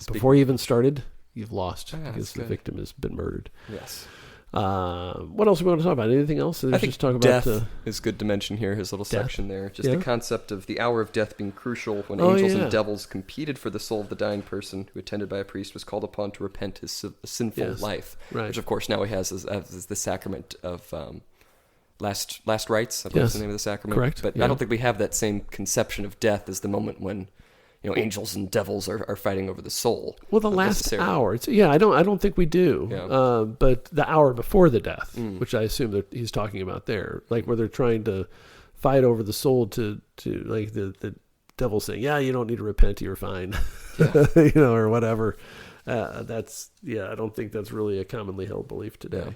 Before you even started, you've lost because the victim has been murdered. Yes. What else do we want to talk about? Anything else? I think just talk about death is good to mention here, his little section there. Just the concept of the hour of death being crucial when angels and devils competed for the soul of the dying person who, attended by a priest, was called upon to repent his sinful life. Right. Which, of course, now he has as the sacrament of last rites. I believe is the name of the sacrament. Correct. But I don't think we have that same conception of death as the moment when angels and devils are fighting over the soul. Well, the last hour. I don't think we do. Yeah. But the hour before the death, which I assume that he's talking about there, like where they're trying to fight over the soul to like the devil saying, you don't need to repent, you're fine, or whatever. I don't think that's really a commonly held belief today. Yeah,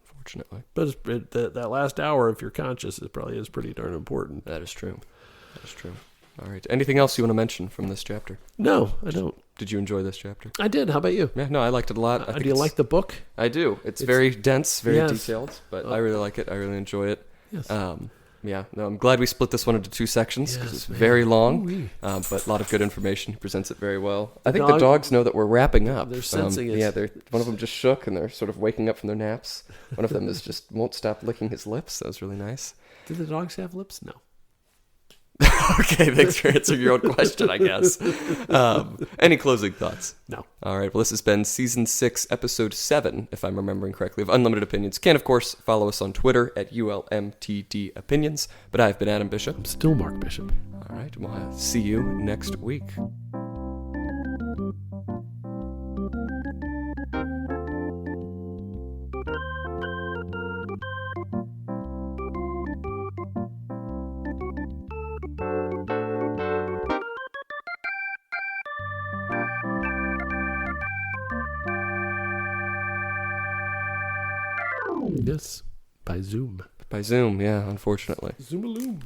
unfortunately. But that last hour, if you're conscious, it probably is pretty darn important. That is true. All right. Anything else you want to mention from this chapter? No, I don't. Did you enjoy this chapter? I did. How about you? Yeah, no, I liked it a lot. Do you like the book? I do. It's very dense, very detailed, but I really like it. I really enjoy it. Yes. I'm glad we split this one into two sections because it's very long, but a lot of good information. He presents it very well. I think the dogs know that we're wrapping up. They're sensing it. Yeah, one of them just shook and they're sort of waking up from their naps. One of them won't stop licking his lips. That was really nice. Do the dogs have lips? No. Okay, thanks for answering your own question, I guess. Any closing thoughts? No. All right, well, this has been Season 6, Episode 7, if I'm remembering correctly, of Unlimited Opinions. You can, of course, follow us on Twitter at ULMTD Opinions, but I've been Adam Bishop. I'm still Mark Bishop. All right, well, I'll see you next week. Yes, by Zoom. By Zoom, yeah, unfortunately. Zoom-a-loom.